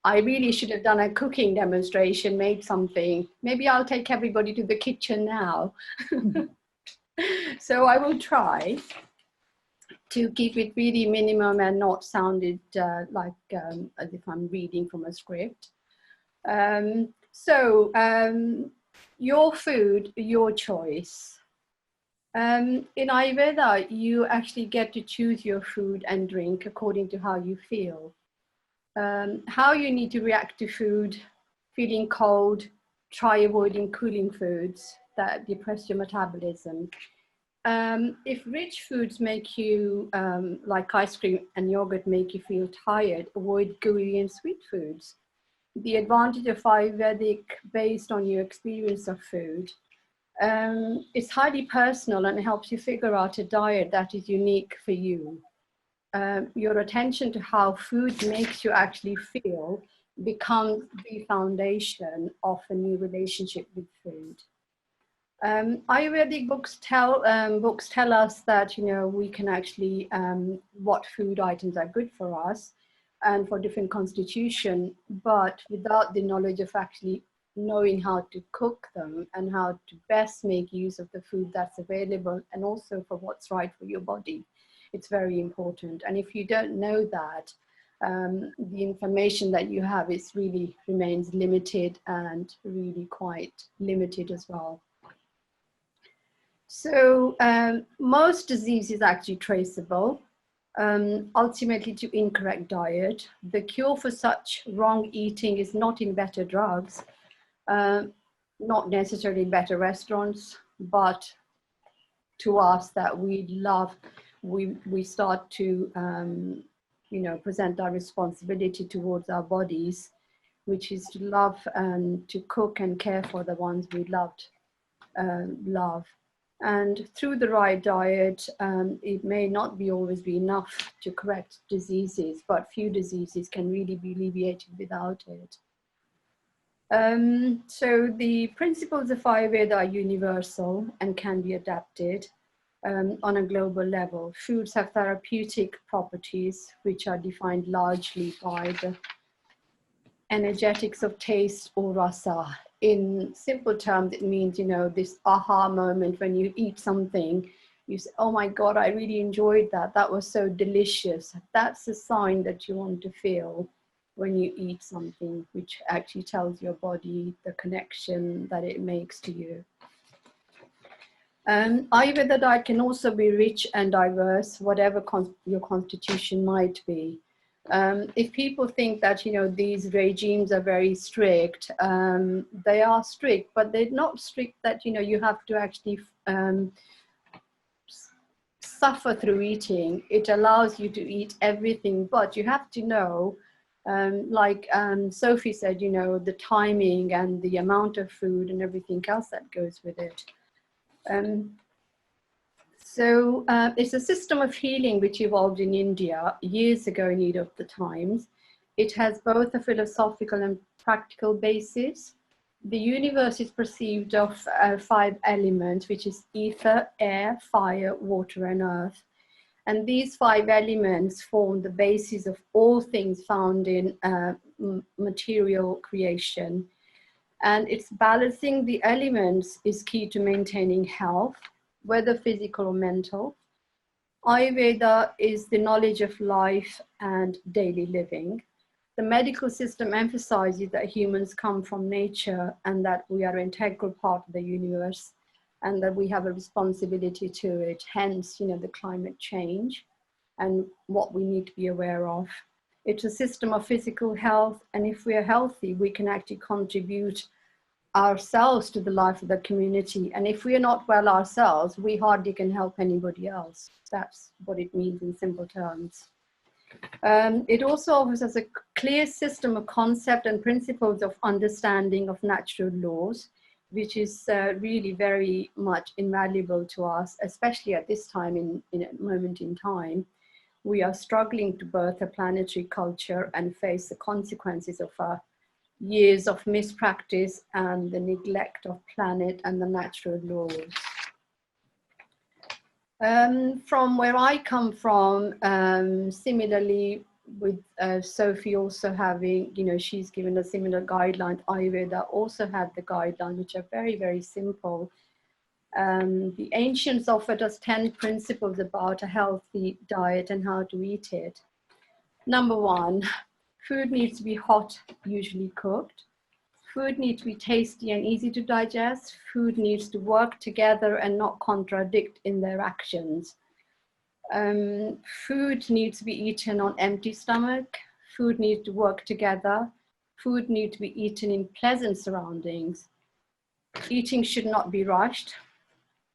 I really should have done a cooking demonstration, made something. Maybe I'll take everybody to the kitchen now. So I will try to keep it really minimum and not sounded like as if I'm reading from a script. Your food, your choice. In Ayurveda, you actually get to choose your food and drink according to how you feel. How you need to react to food, feeling cold, try avoiding cooling foods that depress your metabolism. If rich foods make you, like ice cream and yogurt, make you feel tired, avoid gooey and sweet foods. The advantage of Ayurvedic based on your experience of food. It's highly personal and helps you figure out a diet that is unique for you. Your attention to how food makes you actually feel becomes the foundation of a new relationship with food. Ayurvedic books tell us that, you know, we can actually, what food items are good for us and for different constitution, but without the knowledge of actually knowing how to cook them and how to best make use of the food that's available and also for what's right for your body. It's very important. And if you don't know that, the information that you have really remains limited and really quite limited as well. So most disease is actually traceable, ultimately to incorrect diet. The cure for such wrong eating is not in better drugs, not necessarily better restaurants, but to us that we love, we start to, you know, present our responsibility towards our bodies, which is to love and to cook and care for the ones we love. And through the right diet, it may not always be enough to correct diseases, but few diseases can really be alleviated without it. So the principles of Ayurveda are universal and can be adapted on a global level. Foods have therapeutic properties, which are defined largely by the energetics of taste or rasa. In simple terms, it means, you know, this aha moment when you eat something, you say, oh my God, I really enjoyed that. That was so delicious. That's a sign that you want to feel when you eat something, which actually tells your body the connection that it makes to you. Ayurveda diet can also be rich and diverse, whatever your constitution might be. If people think that, you know, these regimes are very strict, they are strict, but they're not strict that, you know, you have to actually suffer through eating. It allows you to eat everything, but you have to know, like Sophie said, you know, the timing and the amount of food and everything else that goes with it. So it's a system of healing which evolved in India years ago in need of the times. It has both a philosophical and practical basis. The universe is perceived of 5 elements, which is ether, air, fire, water, and earth. And these 5 elements form the basis of all things found in material creation. And it's balancing the elements is key to maintaining health, whether physical or mental. Ayurveda is the knowledge of life and daily living. The medical system emphasizes that humans come from nature and that we are an integral part of the universe and that we have a responsibility to it, hence, you know, the climate change. and what we need to be aware of. It's a system of physical health, and if we are healthy, we can actually contribute ourselves to the life of the community. And if we are not well ourselves, we hardly can help anybody else. That's what it means in simple terms. It also offers us a clear system of concept and principles of understanding of natural laws, which is really very much invaluable to us, especially at this time in a moment in time. We are struggling to birth a planetary culture and face the consequences of our years of mispractice and the neglect of planet and the natural laws. From where I come from, similarly with Sophie also having, she's given a similar guideline. Ayurveda also had the guidelines, which are very, very simple. The ancients offered us 10 principles about a healthy diet and how to eat it. Number 1, food needs to be hot, usually cooked. Food needs to be tasty and easy to digest. Food needs to work together and not contradict in their actions. Food needs to be eaten on empty stomach. Food needs to work together. Food needs to be eaten in pleasant surroundings. Eating should not be rushed.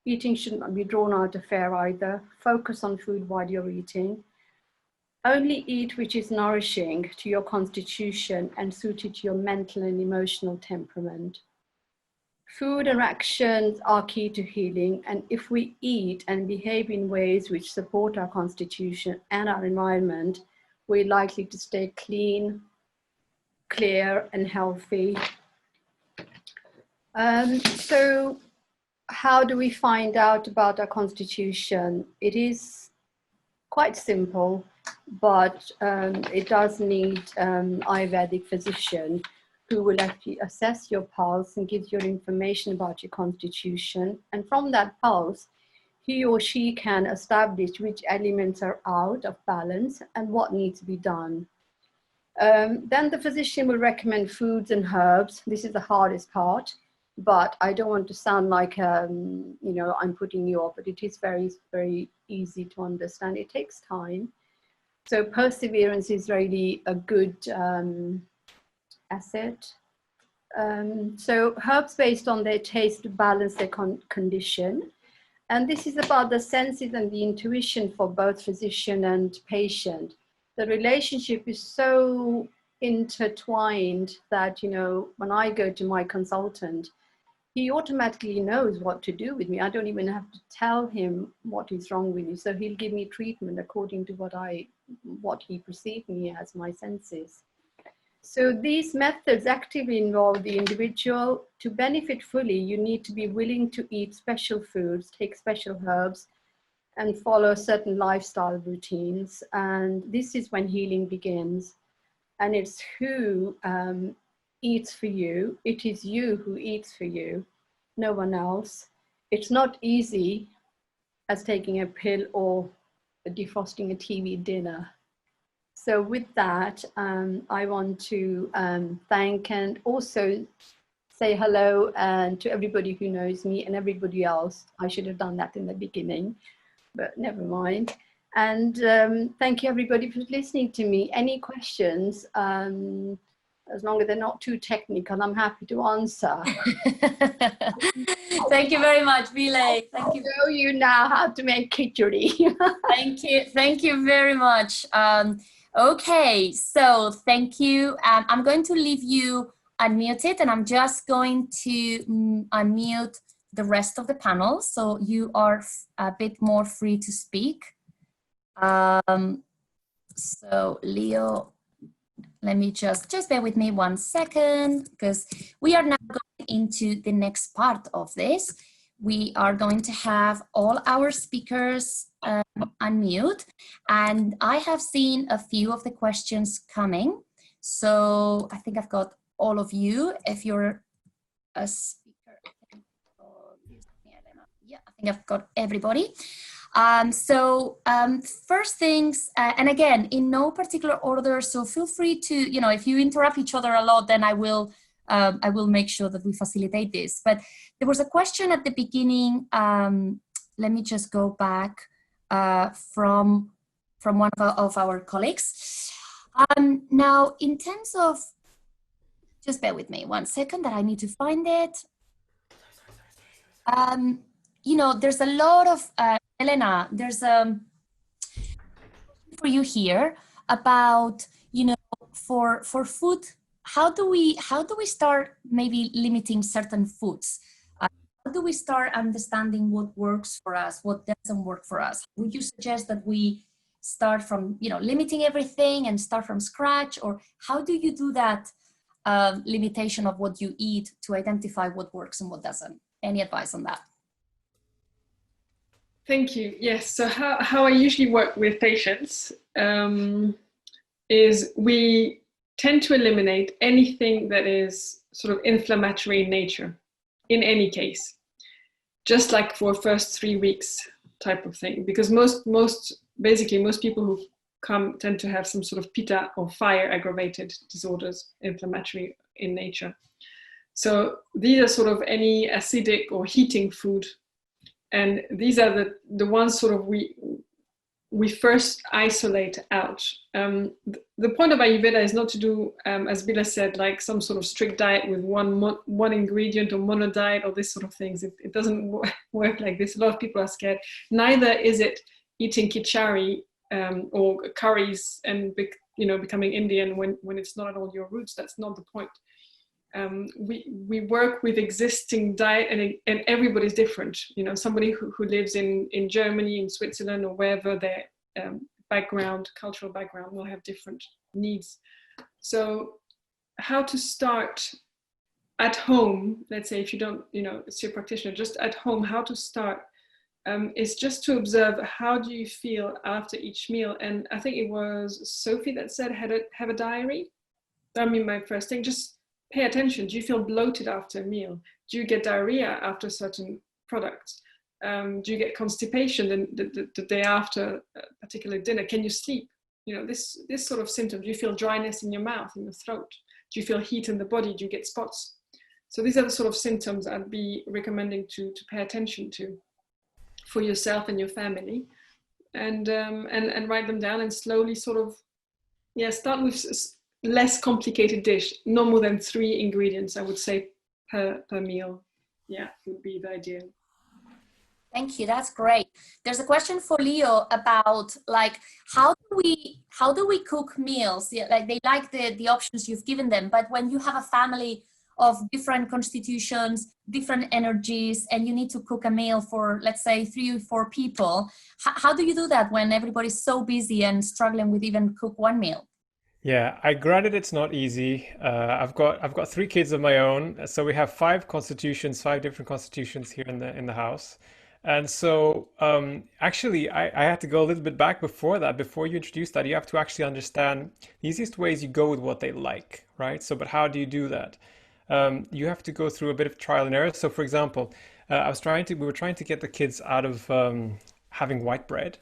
Eating should not be drawn out of air either. Focus on food while you're eating. Only eat which is nourishing to your constitution and suited to your mental and emotional temperament. Food and actions are key to healing, and if we eat and behave in ways which support our constitution and our environment, we're likely to stay clean, clear, and healthy. So how do we find out about our constitution? It is quite simple, but it does need Ayurvedic physician who will actually assess your pulse and gives you information about your constitution. And from that pulse, he or she can establish which elements are out of balance and what needs to be done. Then the physician will recommend foods and herbs. This is the hardest part, but I don't want to sound like, I'm putting you off, but it is very, very easy to understand. It takes time. So perseverance is really a good asset. So herbs based on their taste to balance their condition. And this is about the senses and the intuition for both physician and patient. The relationship is so intertwined that, when I go to my consultant, he automatically knows what to do with me. I don't even have to tell him what is wrong with me. So he'll give me treatment according to what he perceived me as, my senses. So these methods actively involve the individual. To benefit fully, you need to be willing to eat special foods, take special herbs, and follow certain lifestyle routines. And this is when healing begins. And it's who eats for you. It is you who eats for you, no one else. It's not easy as taking a pill or defrosting a TV dinner. So with that, I want to thank and also say hello to everybody who knows me and everybody else. I should have done that in the beginning, but never mind. And thank you everybody for listening to me. Any questions, as long as they're not too technical, I'm happy to answer. Thank you very much, Bilay. Thank you. I know you now how to make khichdi. Thank you very much. Okay, so thank you. I'm going to leave you unmuted, and I'm just going to unmute the rest of the panel, so you are a bit more free to speak. So Leo, let me just bear with me 1 second, because we are now going into the next part of this. We are going to have all our speakers unmute, and I have seen a few of the questions coming. So I think I've got all of you. If you're a speaker, yeah, I think I've got everybody. First things, and again, in no particular order, so feel free to, if you interrupt each other a lot, then I will make sure that we facilitate this. But there was a question at the beginning, let me just go back, from from one of our colleagues. Now, in terms of, just bear with me 1 second that I need to find it. You know, there's a lot of, Elena, there's for you here about, you know, for food, how do we start maybe limiting certain foods? How do we start understanding what works for us, what doesn't work for us? Would you suggest that we start from, you know, limiting everything and start from scratch, or how do you do that limitation of what you eat to identify what works and what doesn't? Any advice on that? Thank you. Yes. So how I usually work with patients is we tend to eliminate anything that is sort of inflammatory in nature, in any case, just like for first 3 weeks type of thing, because most people who come tend to have some sort of pitta or fire aggravated disorders, inflammatory in nature. So these are sort of any acidic or heating food. And these are the ones sort of we first isolate out. The point of Ayurveda is not to do, as Bilay said, like some sort of strict diet with one ingredient or mono diet or this sort of things. It doesn't work like this. A lot of people are scared. Neither is it eating khichdi or curries and becoming Indian when it's not at all your roots. That's not the point. We work with existing diet, and everybody's different. You know, somebody who lives in Germany, in Switzerland, or wherever their cultural background will have different needs. So how to start at home, let's say if you don't, it's your practitioner, just at home, how to start is just to observe how do you feel after each meal. And I think it was Sophie that said, have a diary. I mean, my first thing, just pay attention. Do you feel bloated after a meal? Do you get diarrhea after certain products? Do you get constipation the day after a particular dinner? Can you sleep? This sort of symptom. Do you feel dryness in your mouth, in your throat? Do you feel heat in the body? Do you get spots? So these are the sort of symptoms I'd be recommending to pay attention to for yourself and your family, and write them down and slowly sort of, start with less complicated dish, no more than 3 ingredients, I would say, per meal. Would be the idea. Thank you. That's great. There's a question for Leo about how do we cook meals? Like they like the options you've given them, but when you have a family of different constitutions, different energies, and you need to cook a meal for, let's say, 3 or 4 people, how do you do that when everybody's so busy and struggling with even cook one meal? Yeah, granted it's not easy. I've got 3 kids of my own, so we have 5 different constitutions here in the house. And so actually I had to go a little bit back before that. Before you introduce that, you have to actually understand the easiest ways you go with what they like, right? So, but how do you do that? You have to go through a bit of trial and error. So for example, we were trying to get the kids out of having white bread.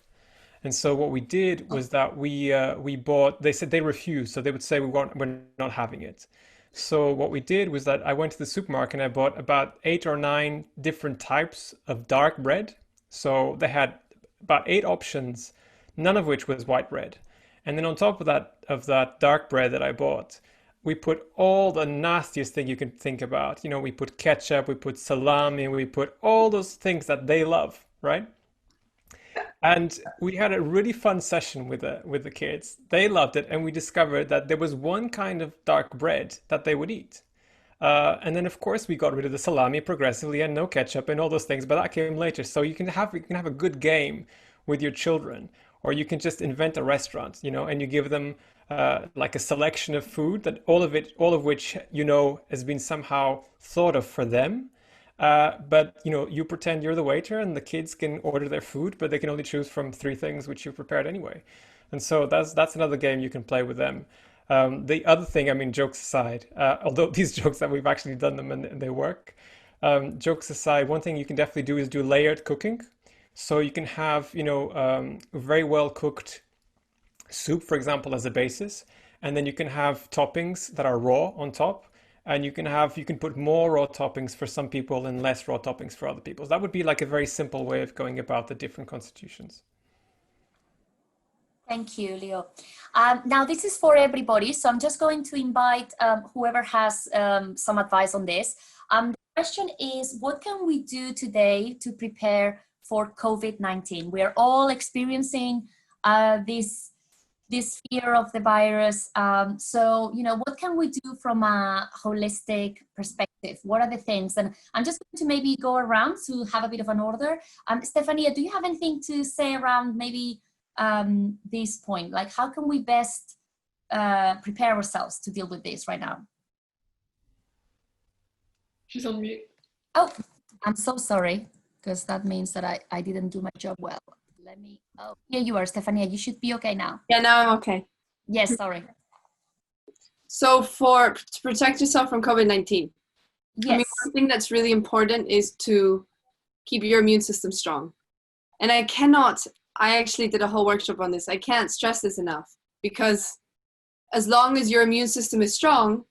And so what we did was that we bought, they said they refused. So they would say, we're not having it. So what we did was that I went to the supermarket and I bought about 8 or 9 different types of dark bread. So they had about 8 options, none of which was white bread. And then on top of that dark bread that I bought, we put all the nastiest thing you can think about. We put ketchup, we put salami, we put all those things that they love, right? And we had a really fun session with the kids. They loved it, and we discovered that there was one kind of dark bread that they would eat. And then, of course, we got rid of the salami progressively and no ketchup and all those things, but that came later. So you can have a good game with your children, or you can just invent a restaurant, and you give them like a selection of food that all of which has been somehow thought of for them. But you pretend you're the waiter and the kids can order their food, but they can only choose from 3 things which you've prepared anyway. And so that's another game you can play with them. The other thing, I mean, jokes aside, although these jokes that we've actually done them and they work, jokes aside, one thing you can definitely do is do layered cooking. So you can have, very well cooked soup, for example, as a basis, and then you can have toppings that are raw on top. And you can put more raw toppings for some people and less raw toppings for other people. So that would be like a very simple way of going about the different constitutions. Thank you, Leo. Now, this is for everybody, so I'm just going to invite whoever has some advice on this. The question is, what can we do today to prepare for COVID-19? We are all experiencing this fear of the virus. So, you know, what can we do from a holistic perspective? What are the things? And I'm just going to maybe go around to have a bit of an order. Stefania, do you have anything to say around maybe this point? Like, how can we best prepare ourselves to deal with this right now? She's on mute. Oh, I'm so sorry, because that means that I didn't do my job well. Let me, oh, here you are, Stefania. You should be okay now. Yeah, now I'm okay. Yes, sorry. So to protect yourself from COVID-19, Yes. I mean, one thing that's really important is to keep your immune system strong. And I actually did a whole workshop on this. I can't stress this enough, because as long as your immune system is strong,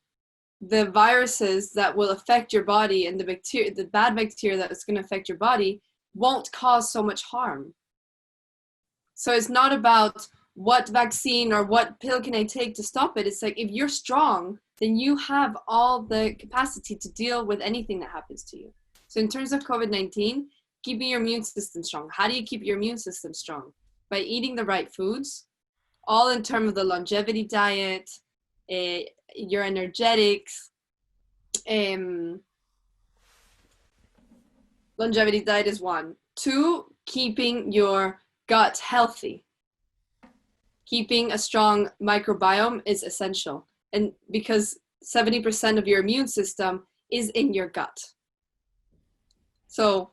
the viruses that will affect your body and the bad bacteria that is going to affect your body won't cause so much harm. So it's not about what vaccine or what pill can I take to stop it. It's like, if you're strong, then you have all the capacity to deal with anything that happens to you. So in terms of COVID-19, keeping your immune system strong. How do you keep your immune system strong? By eating the right foods, all in terms of the longevity diet, your energetics. Longevity diet is 1. 2, keeping your gut healthy. Keeping a strong microbiome is essential, and because 70% of your immune system is in your gut. So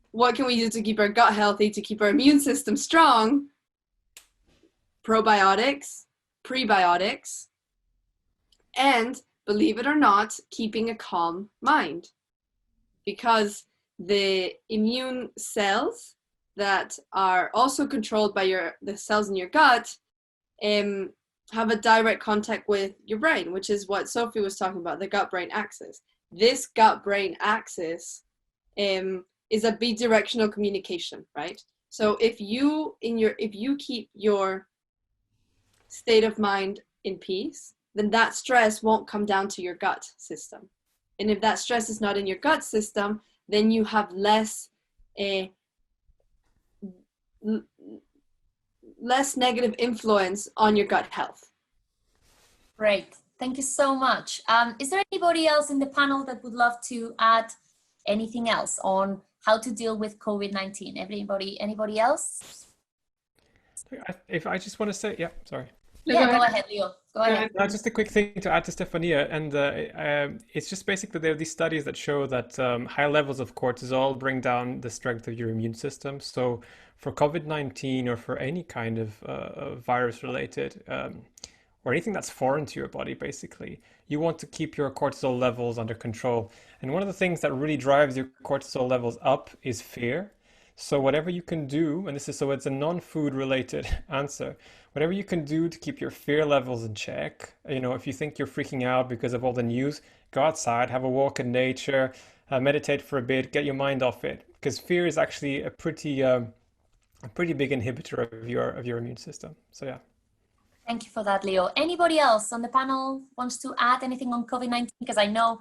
what can we do to keep our gut healthy, to keep our immune system strong? Probiotics, prebiotics, and, believe it or not, keeping a calm mind. Because the immune cells that are also controlled by the cells in your gut have a direct contact with your brain, which is what Sophie was talking about, the gut-brain axis. This gut-brain axis is a bidirectional communication, right? So if you keep your state of mind in peace, then that stress won't come down to your gut system. And if that stress is not in your gut system, then you have less negative influence on your gut health. Great. Thank you so much. Is there anybody else in the panel that would love to add anything else on how to deal with COVID-19? Anybody else? If I just want to say, yeah, sorry. Yeah, go ahead, Leo. Go ahead. Just a quick thing to add to Stefania, and it's just basically there are these studies that show that high levels of cortisol bring down the strength of your immune system. So for COVID-19 or for any kind of virus-related or anything that's foreign to your body, basically, you want to keep your cortisol levels under control. And one of the things that really drives your cortisol levels up is fear. So whatever you can do, and it's a non-food related answer, whatever you can do to keep your fear levels in check. You know, if you think you're freaking out because of all the news, go outside, have a walk in nature, meditate for a bit, get your mind off it. Because fear is actually a pretty big inhibitor of your immune system. So yeah. Thank you for that, Leo. Anybody else on the panel wants to add anything on COVID-19? Because I know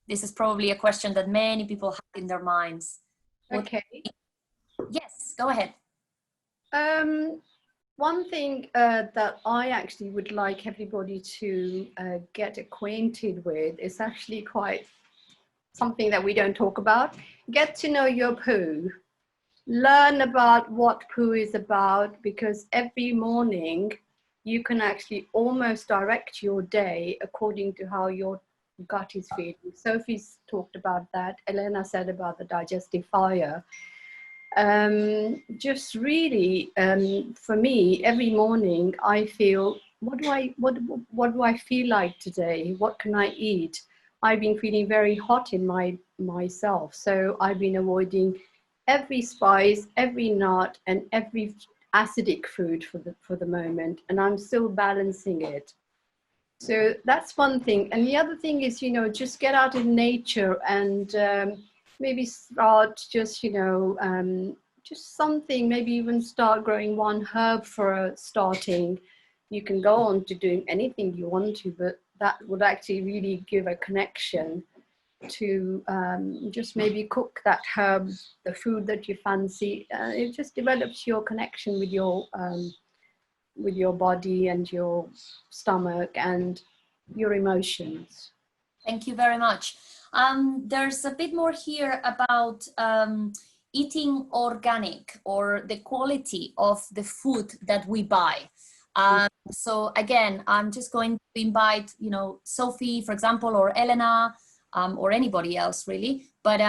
this is probably a question that many people have in their minds. Okay. Yes, go ahead. One thing that I actually would like everybody to get acquainted with is actually quite something that we don't talk about. Get to know your poo. Learn about what poo is about, because every morning you can actually almost direct your day according to how your gut is feeling. Sophie's talked about that. Elena said about the digestive fire. Just really, for me, every morning I feel, what do I feel like today? What can I eat? I've been feeling very hot in myself, so I've been avoiding every spice, every nut, and every acidic food for the moment, and I'm still balancing it. So that's one thing. And the other thing is, just get out in nature and maybe start just, just something, maybe even start growing one herb for starting. You can go on to doing anything you want to, but that would actually really give a connection to just maybe cook that herb, the food that you fancy. It just develops your connection with your body and your stomach and your emotions. Thank you very much. There's a bit more here about eating organic, or the quality of the food that we buy. So again, I'm just going to invite, Sophie, for example, or Elena, or anybody else really. But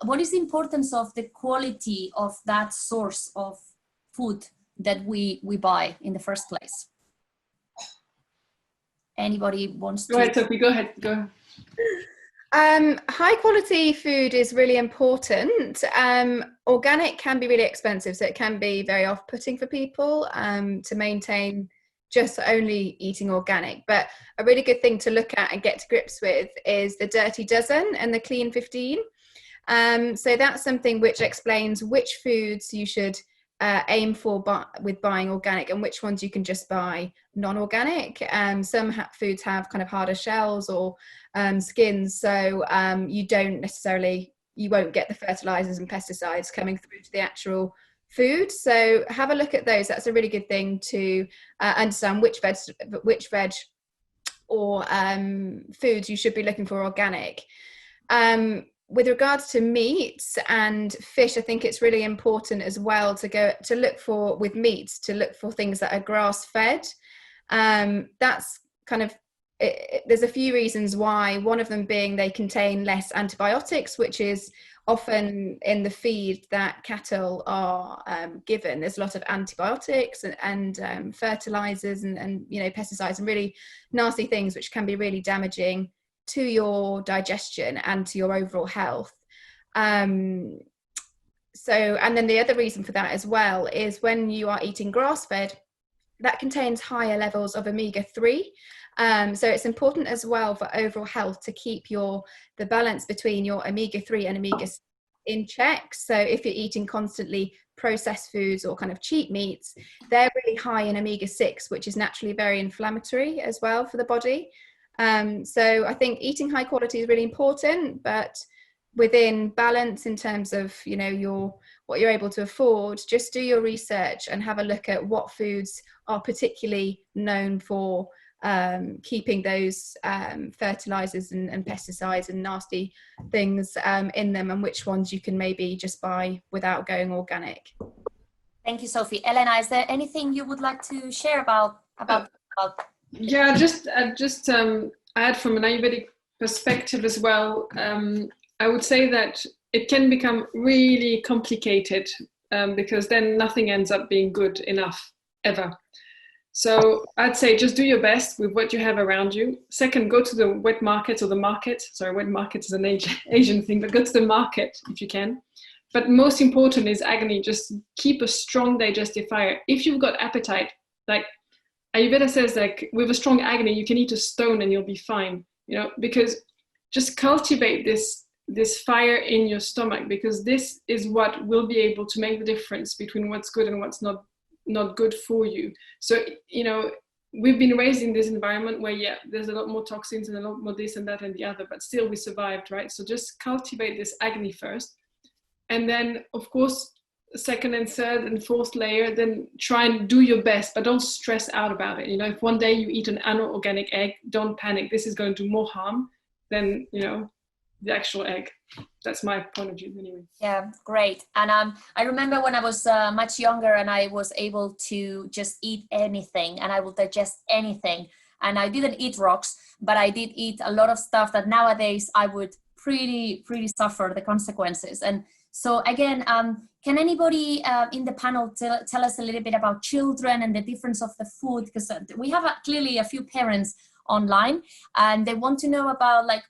what is the importance of the quality of that source of food that we buy in the first place? Anybody wants to? Go ahead, Sophie, go ahead. Go. High quality food is really important. Organic can be really expensive, so it can be very off-putting for people to maintain just only eating organic. But a really good thing to look at and get to grips with is the Dirty Dozen and the Clean 15. So that's something which explains which foods you should aim for with buying organic, and which ones you can just buy non-organic. Some foods have kind of harder shells or skins, so you won't get the fertilizers and pesticides coming through to the actual food. So have a look at those. That's a really good thing to understand which veg or foods you should be looking for organic. With regards to meats and fish, I think it's really important as well to look for, with meats, to look for things that are grass fed. That's kind of, there's a few reasons why. One of them being they contain less antibiotics, which is often in the feed that cattle are given. There's a lot of antibiotics and fertilizers and pesticides and really nasty things which can be really damaging to your digestion and to your overall health. And then the other reason for that as well is when you are eating grass-fed, that contains higher levels of omega-3. So it's important as well for overall health to keep the balance between your omega-3 and omega-6 in check. So if you're eating constantly processed foods or kind of cheap meats, they're really high in omega-6, which is naturally very inflammatory as well for the body. So I think eating high quality is really important, but within balance in terms of, what you're able to afford, just do your research and have a look at what foods are particularly known for keeping those fertilizers and pesticides and nasty things in them, and which ones you can maybe just buy without going organic. Thank you, Sophie. Elena, is there anything you would like to share about? Yeah, just add from an Ayurvedic perspective as well. I would say that it can become really complicated because then nothing ends up being good enough ever. So I'd say just do your best with what you have around you. Second, go to the wet market or the market. Sorry, wet market is an Asian thing, but go to the market if you can. But most important is agony. Just keep a strong digestive fire. If you've got appetite, like Ayurveda says, like with a strong agony, you can eat a stone and you'll be fine, because just cultivate this fire in your stomach, because this is what will be able to make the difference between what's good and what's not good for you. So, we've been raised in this environment where, there's a lot more toxins and a lot more this and that and the other, but still we survived, right? So just cultivate this agony first. And then, of course, second and third and fourth layer, then try and do your best, but don't stress out about it. If one day you eat an unorganic egg, don't panic. This is going to do more harm than, the actual egg. That's my point of view anyway. Yeah, great. And I remember when I was much younger and I was able to just eat anything and I would digest anything. And I didn't eat rocks, but I did eat a lot of stuff that nowadays I would pretty suffer the consequences. And so again, can anybody in the panel tell us a little bit about children and the difference of the food? Because we have clearly a few parents online and they want to know about, like,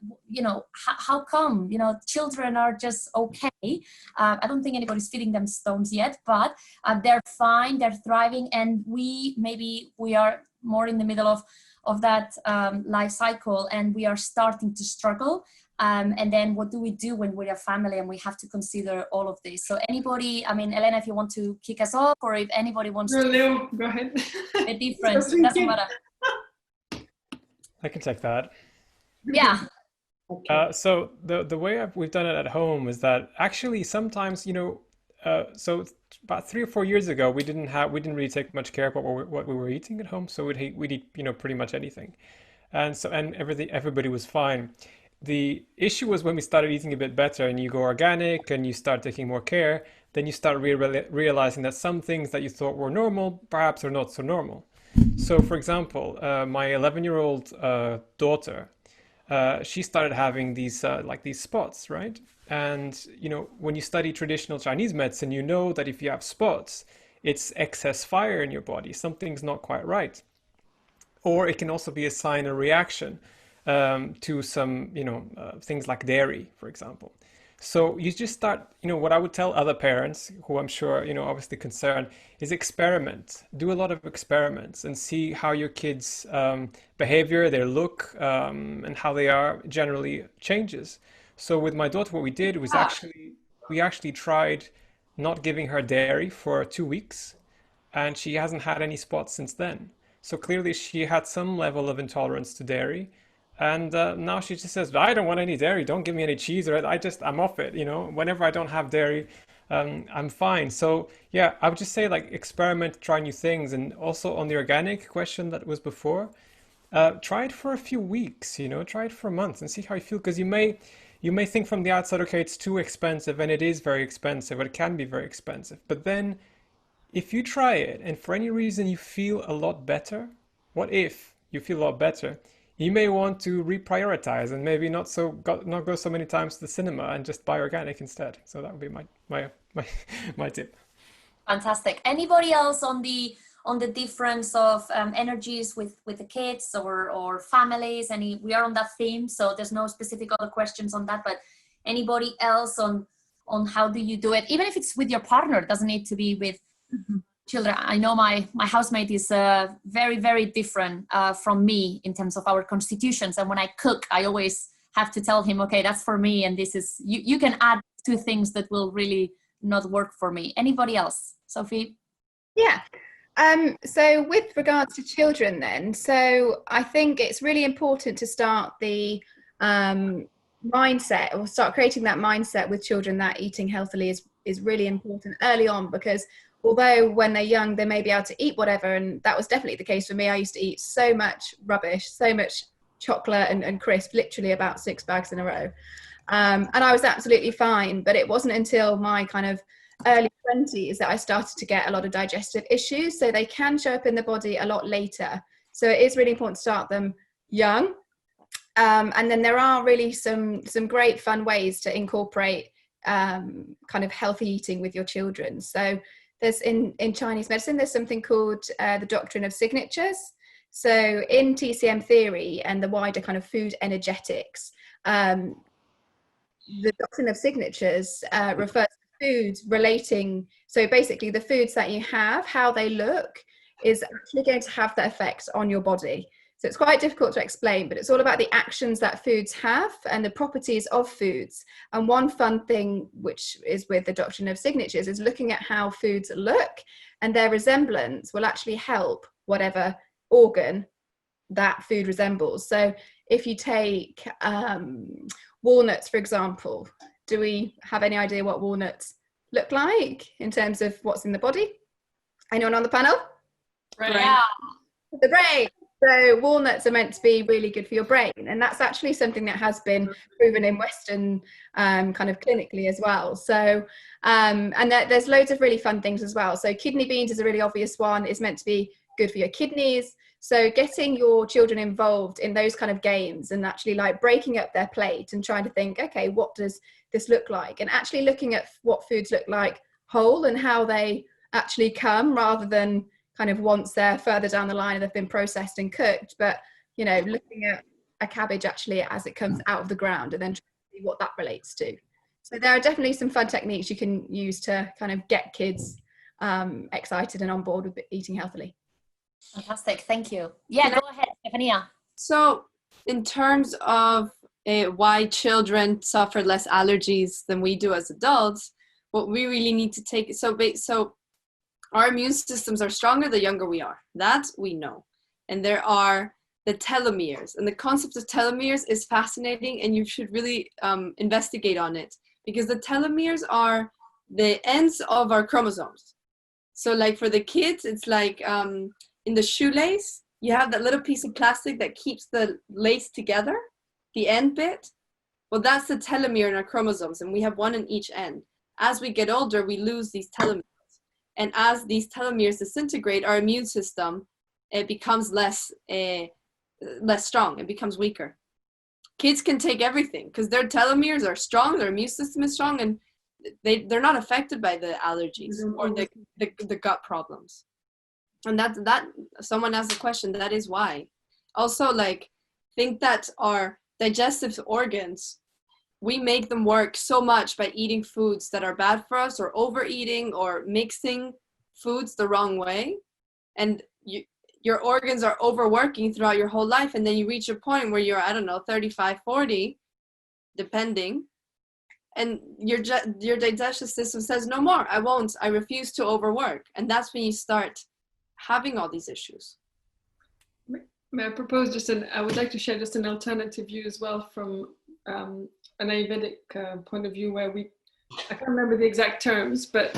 how come, children are just okay. I don't think anybody's feeding them stones yet, but they're fine, they're thriving, and we are more in the middle of that life cycle and we are starting to struggle. And then what do we do when we're a family and we have to consider all of this? So anybody, I mean, Elena, if you want to kick us off, or if anybody wants to Leo, go ahead. a difference, it doesn't matter. I can take that. Yeah. So the way we've done it at home is that actually sometimes, you know, so about 3 or 4 years ago, we didn't really take much care about what we were eating at home. So we'd eat, you know, pretty much anything, and everybody was fine. The issue was when we started eating a bit better, and you go organic and you start taking more care, then you start realizing that some things that you thought were normal perhaps are not so normal. So, for example, my 11-year-old daughter. She started having these like these spots, right? And you know, when you study traditional Chinese medicine, you know that if you have spots, it's excess fire in your body. Something's not quite right. Or it can also be a sign of reaction to some, you know, things like dairy, for example. So you just start, you know, what I would tell other parents who I'm sure, you know, obviously concerned is experiment. Do a lot of experiments and see how your kids' behavior, their look, and how they are generally changes. So with my daughter, what we did was we actually tried not giving her dairy for 2 weeks, and she hasn't had any spots since then. So clearly she had some level of intolerance to dairy. And now she just says, I don't want any dairy. Don't give me any cheese, or I'm off it. You know, whenever I don't have dairy, I'm fine. So yeah, I would just say like experiment, try new things. And also on the organic question that was before, try it for a few weeks, you know, try it for a month and see how you feel. Because you may think from the outside, okay, it's too expensive, and it is very expensive, or it can be very expensive. But then if you try it and for any reason you feel a lot better, what if you feel a lot better? You may want to reprioritize and maybe not go so many times to the cinema and just buy organic instead. So that would be my tip. Fantastic. Anybody else on the difference of energies with the kids or families? We are on that theme, so there's no specific other questions on that. But anybody else on how do you do it? Even if it's with your partner, it doesn't need to be with children. I know my housemate is very, very different from me in terms of our constitutions. And when I cook, I always have to tell him, okay, that's for me. And this is, you can add 2 things that will really not work for me. Anybody else? Sophie? Yeah. So with regards to children then, so I think it's really important to start the mindset, or start creating that mindset with children that eating healthily is really important early on, because although when they're young, they may be able to eat whatever. And that was definitely the case for me. I used to eat so much rubbish, so much chocolate and crisp, literally about 6 bags in a row. And I was absolutely fine. But it wasn't until my kind of early 20s that I started to get a lot of digestive issues. So they can show up in the body a lot later. So it is really important to start them young. And then there are really some great fun ways to incorporate kind of healthy eating with your children. So there's in Chinese medicine, there's something called the doctrine of signatures. So in TCM theory and the wider kind of food energetics, the doctrine of signatures refers to foods relating. So basically the foods that you have, how they look is actually going to have that effect on your body. So it's quite difficult to explain, but it's all about the actions that foods have and the properties of foods. And one fun thing, which is with the doctrine of signatures, is looking at how foods look, and their resemblance will actually help whatever organ that food resembles. So if you take walnuts, for example, do we have any idea what walnuts look like in terms of what's in the body? Anyone on the panel? Right. Yeah. The brain. So walnuts are meant to be really good for your brain, and that's actually something that has been proven in Western kind of clinically as well. So and there's loads of really fun things as well. So kidney beans is a really obvious one. It's meant to be good for your kidneys. So getting your children involved in those kind of games and actually like breaking up their plate and trying to think, okay, what does this look like? And actually looking at what foods look like whole and how they actually come, rather than kind of once they're further down the line and they've been processed and cooked, but you know, looking at a cabbage actually as it comes out of the ground and then trying to see what that relates to. So there are definitely some fun techniques you can use to kind of get kids excited and on board with eating healthily. Fantastic, thank you. Yeah, go ahead, Stefania. So in terms of why children suffer less allergies than we do as adults, what we really need to take, so our immune systems are stronger the younger we are. That we know. And there are the telomeres. And the concept of telomeres is fascinating, and you should really investigate on it, because the telomeres are the ends of our chromosomes. So like for the kids, it's like in the shoelace, you have that little piece of plastic that keeps the lace together, the end bit. Well, that's the telomere in our chromosomes, and we have one in each end. As we get older, we lose these telomeres. And as these telomeres disintegrate, our immune system, it becomes less strong. It becomes weaker. Kids can take everything because their telomeres are strong, their immune system is strong, and they're not affected by the allergies or the gut problems. And that someone asked the question, that is why. Also, like, think that our digestive organs, we make them work so much by eating foods that are bad for us, or overeating, or mixing foods the wrong way. And your organs are overworking throughout your whole life. And then you reach a point where you're, I don't know, 35, 40, depending. And your digestive system says, no more, I won't, I refuse to overwork. And that's when you start having all these issues. May I propose I would like to share just an alternative view as well from an Ayurvedic point of view, where I can't remember the exact terms, but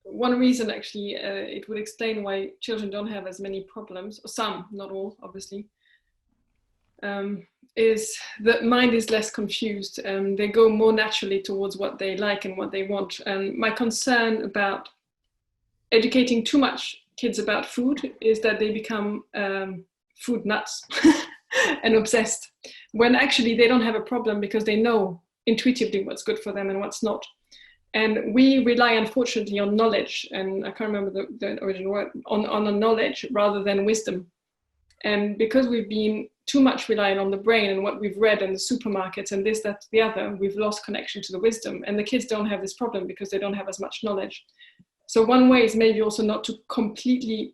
one reason actually it would explain why children don't have as many problems, or some, not all, obviously, is that mind is less confused. They go more naturally towards what they like and what they want. And my concern about educating too much kids about food is that they become food nuts and obsessed, when actually they don't have a problem, because they know intuitively what's good for them and what's not. And we rely, unfortunately, on knowledge, and I can't remember the original word, on a knowledge rather than wisdom. And because we've been too much relying on the brain and what we've read in the supermarkets and this, that, the other, we've lost connection to the wisdom. And the kids don't have this problem because they don't have as much knowledge. So one way is maybe also not to completely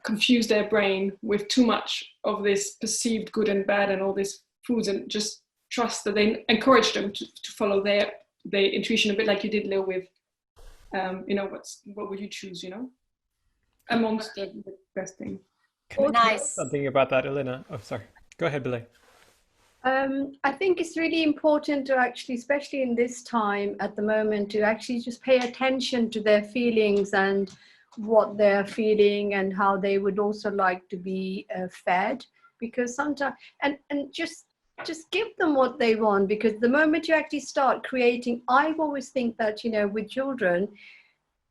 confuse their brain with too much of this perceived good and bad and all these foods, and just trust that they encourage them to follow their intuition, a bit like you did, Lil, with, what would you choose, amongst the best thing. Nice. Something about that, Elena. Oh, sorry. Go ahead, Bilay. I think it's really important to actually, especially in this time at the moment, to actually just pay attention to their feelings and what they're feeling and how they would also like to be fed, because sometimes, and just give them what they want, because the moment you actually start creating, I always think that, with children,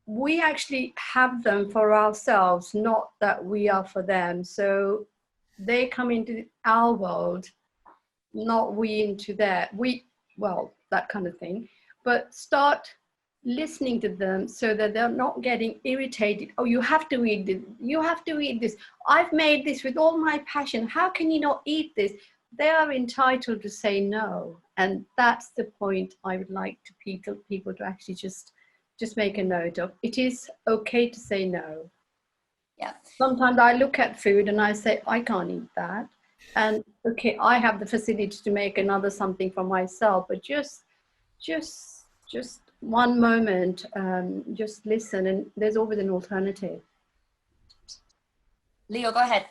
we actually have them for ourselves, not that we are for them. So they come into our world, not we into their, that kind of thing. But start listening to them so that they're not getting irritated. Oh, you have to eat this. You have to eat this. I've made this with all my passion. How can you not eat this? They are entitled to say no. And that's the point I would like to people to actually just make a note of. It is okay to say no. Yeah. Sometimes I look at food and I say, I can't eat that. And okay, I have the facility to make another something for myself, but just one moment, just listen, and there's always an alternative. Leo, go ahead.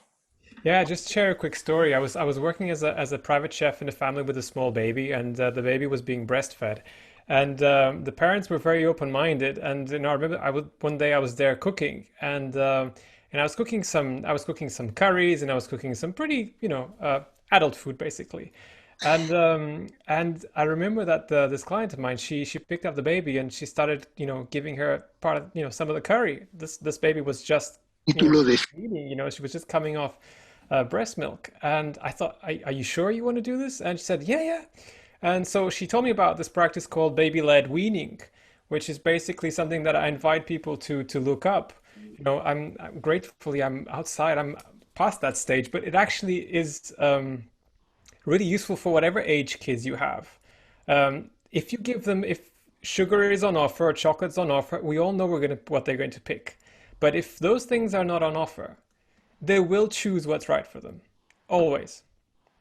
Yeah, just share a quick story. I was working as a private chef in a family with a small baby, and the baby was being breastfed, and the parents were very open-minded. And I remember one day I was there cooking, and I was cooking some curries, and I was cooking some pretty adult food basically. And I remember that this client of mine, she picked up the baby and she started giving her part of some of the curry. This baby was just eating, she was just coming off breast milk, and I thought, are you sure you want to do this? And she said, yeah. And so she told me about this practice called baby-led weaning, which is basically something that I invite people to look up. I'm gratefully I'm outside, I'm past that stage, but it actually is really useful for whatever age kids you have. If you give them, if sugar is on offer or chocolate's on offer, we all know what they're going to pick. But if those things are not on offer, they will choose what's right for them, always.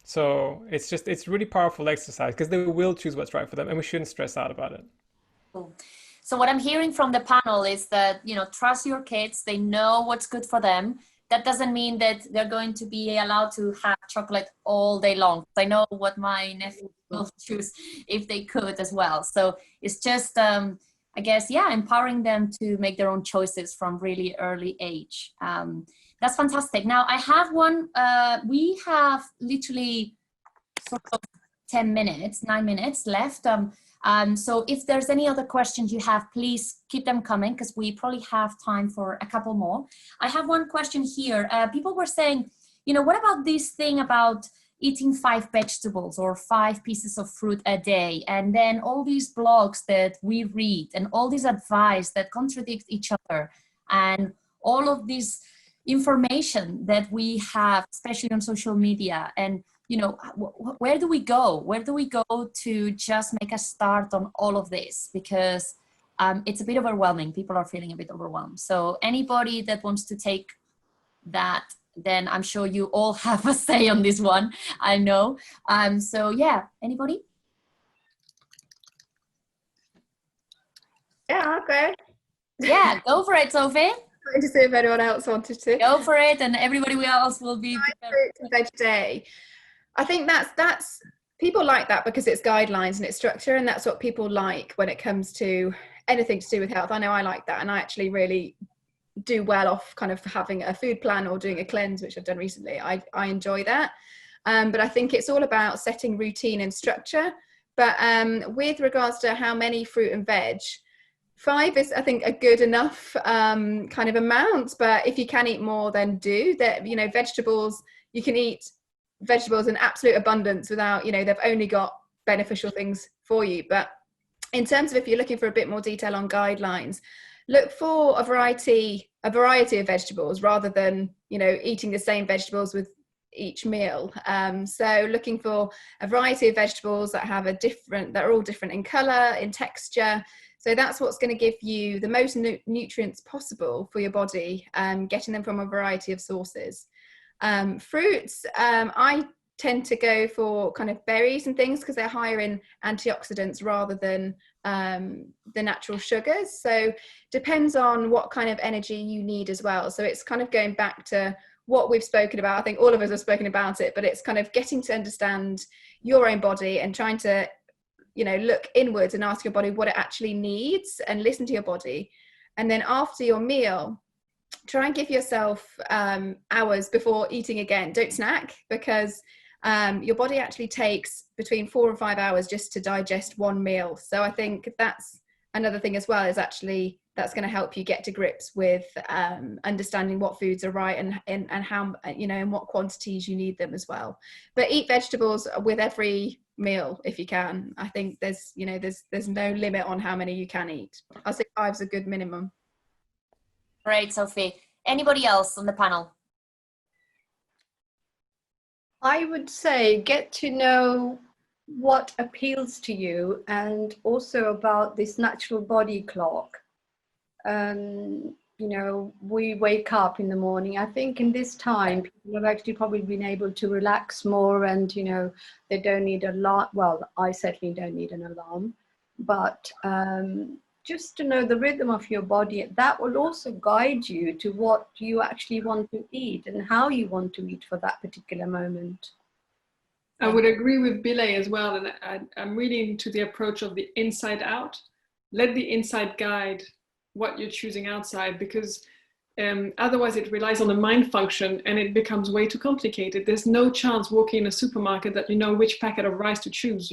So it's really powerful exercise because they will choose what's right for them, and we shouldn't stress out about it. Cool. So what I'm hearing from the panel is that, trust your kids. They know what's good for them. That doesn't mean that they're going to be allowed to have chocolate all day long. I know what my nephew will choose if they could as well. So it's just, I guess, empowering them to make their own choices from really early age. That's fantastic. Now I have one, we have literally sort of 9 minutes left. So if there's any other questions you have, please keep them coming because we probably have time for a couple more. I have one question here. People were saying, what about this thing about eating 5 vegetables or 5 pieces of fruit a day? And then all these blogs that we read and all this advice that contradict each other and all of this information that we have, especially on social media. And where do we go? Where do we go to just make a start on all of this? Because it's a bit overwhelming. People are feeling a bit overwhelmed. So anybody that wants to take that, then I'm sure you all have a say on this one. I know. So yeah, anybody? Yeah, okay. Yeah, go for it, Sophie. Trying to see if anyone else wanted to. Go for it, and everybody else will be Veg day. I think that's people like that because it's guidelines and it's structure, and that's what people like when it comes to anything to do with health. I know I like that, and I actually really do well off kind of having a food plan or doing a cleanse, which I've done recently. I enjoy that, but I think it's all about setting routine and structure. But with regards to how many fruit and veg, 5 is, I think, a good enough kind of amount. But if you can eat more, then do that. Vegetables, you can eat vegetables in absolute abundance without, they've only got beneficial things for you. But in terms of if you're looking for a bit more detail on guidelines, look for a variety of vegetables rather than, eating the same vegetables with each meal. So looking for a variety of vegetables that are all different in color, in texture. So that's what's going to give you the most nutrients possible for your body, getting them from a variety of sources. Fruits, I tend to go for kind of berries and things because they're higher in antioxidants rather than the natural sugars. So depends on what kind of energy you need as well. So it's kind of going back to what we've spoken about. I think all of us have spoken about it, but it's kind of getting to understand your own body and trying to look inwards and ask your body what it actually needs and listen to your body. And then after your meal, try and give yourself hours before eating again. Don't snack because your body actually takes between 4 and 5 hours just to digest one meal. So I think that's another thing as well, is actually that's going to help you get to grips with understanding what foods are right and how, in what quantities you need them as well. But eat vegetables with every meal if you can. I think there's no limit on how many you can eat. I think 5's a good minimum. Great, Sophie. Anybody else on the panel? I would say get to know what appeals to you, and also about this natural body clock. We wake up in the morning. I think in this time, people have actually probably been able to relax more, and they don't need an alarm. Well, I certainly don't need an alarm, but just to know the rhythm of your body, that will also guide you to what you actually want to eat and how you want to eat for that particular moment. I would agree with Bilay as well, and I'm really into the approach of the inside out. Let the inside guide what you're choosing outside, because otherwise it relies on the mind function and it becomes way too complicated. There's no chance walking in a supermarket that you know which packet of rice to choose,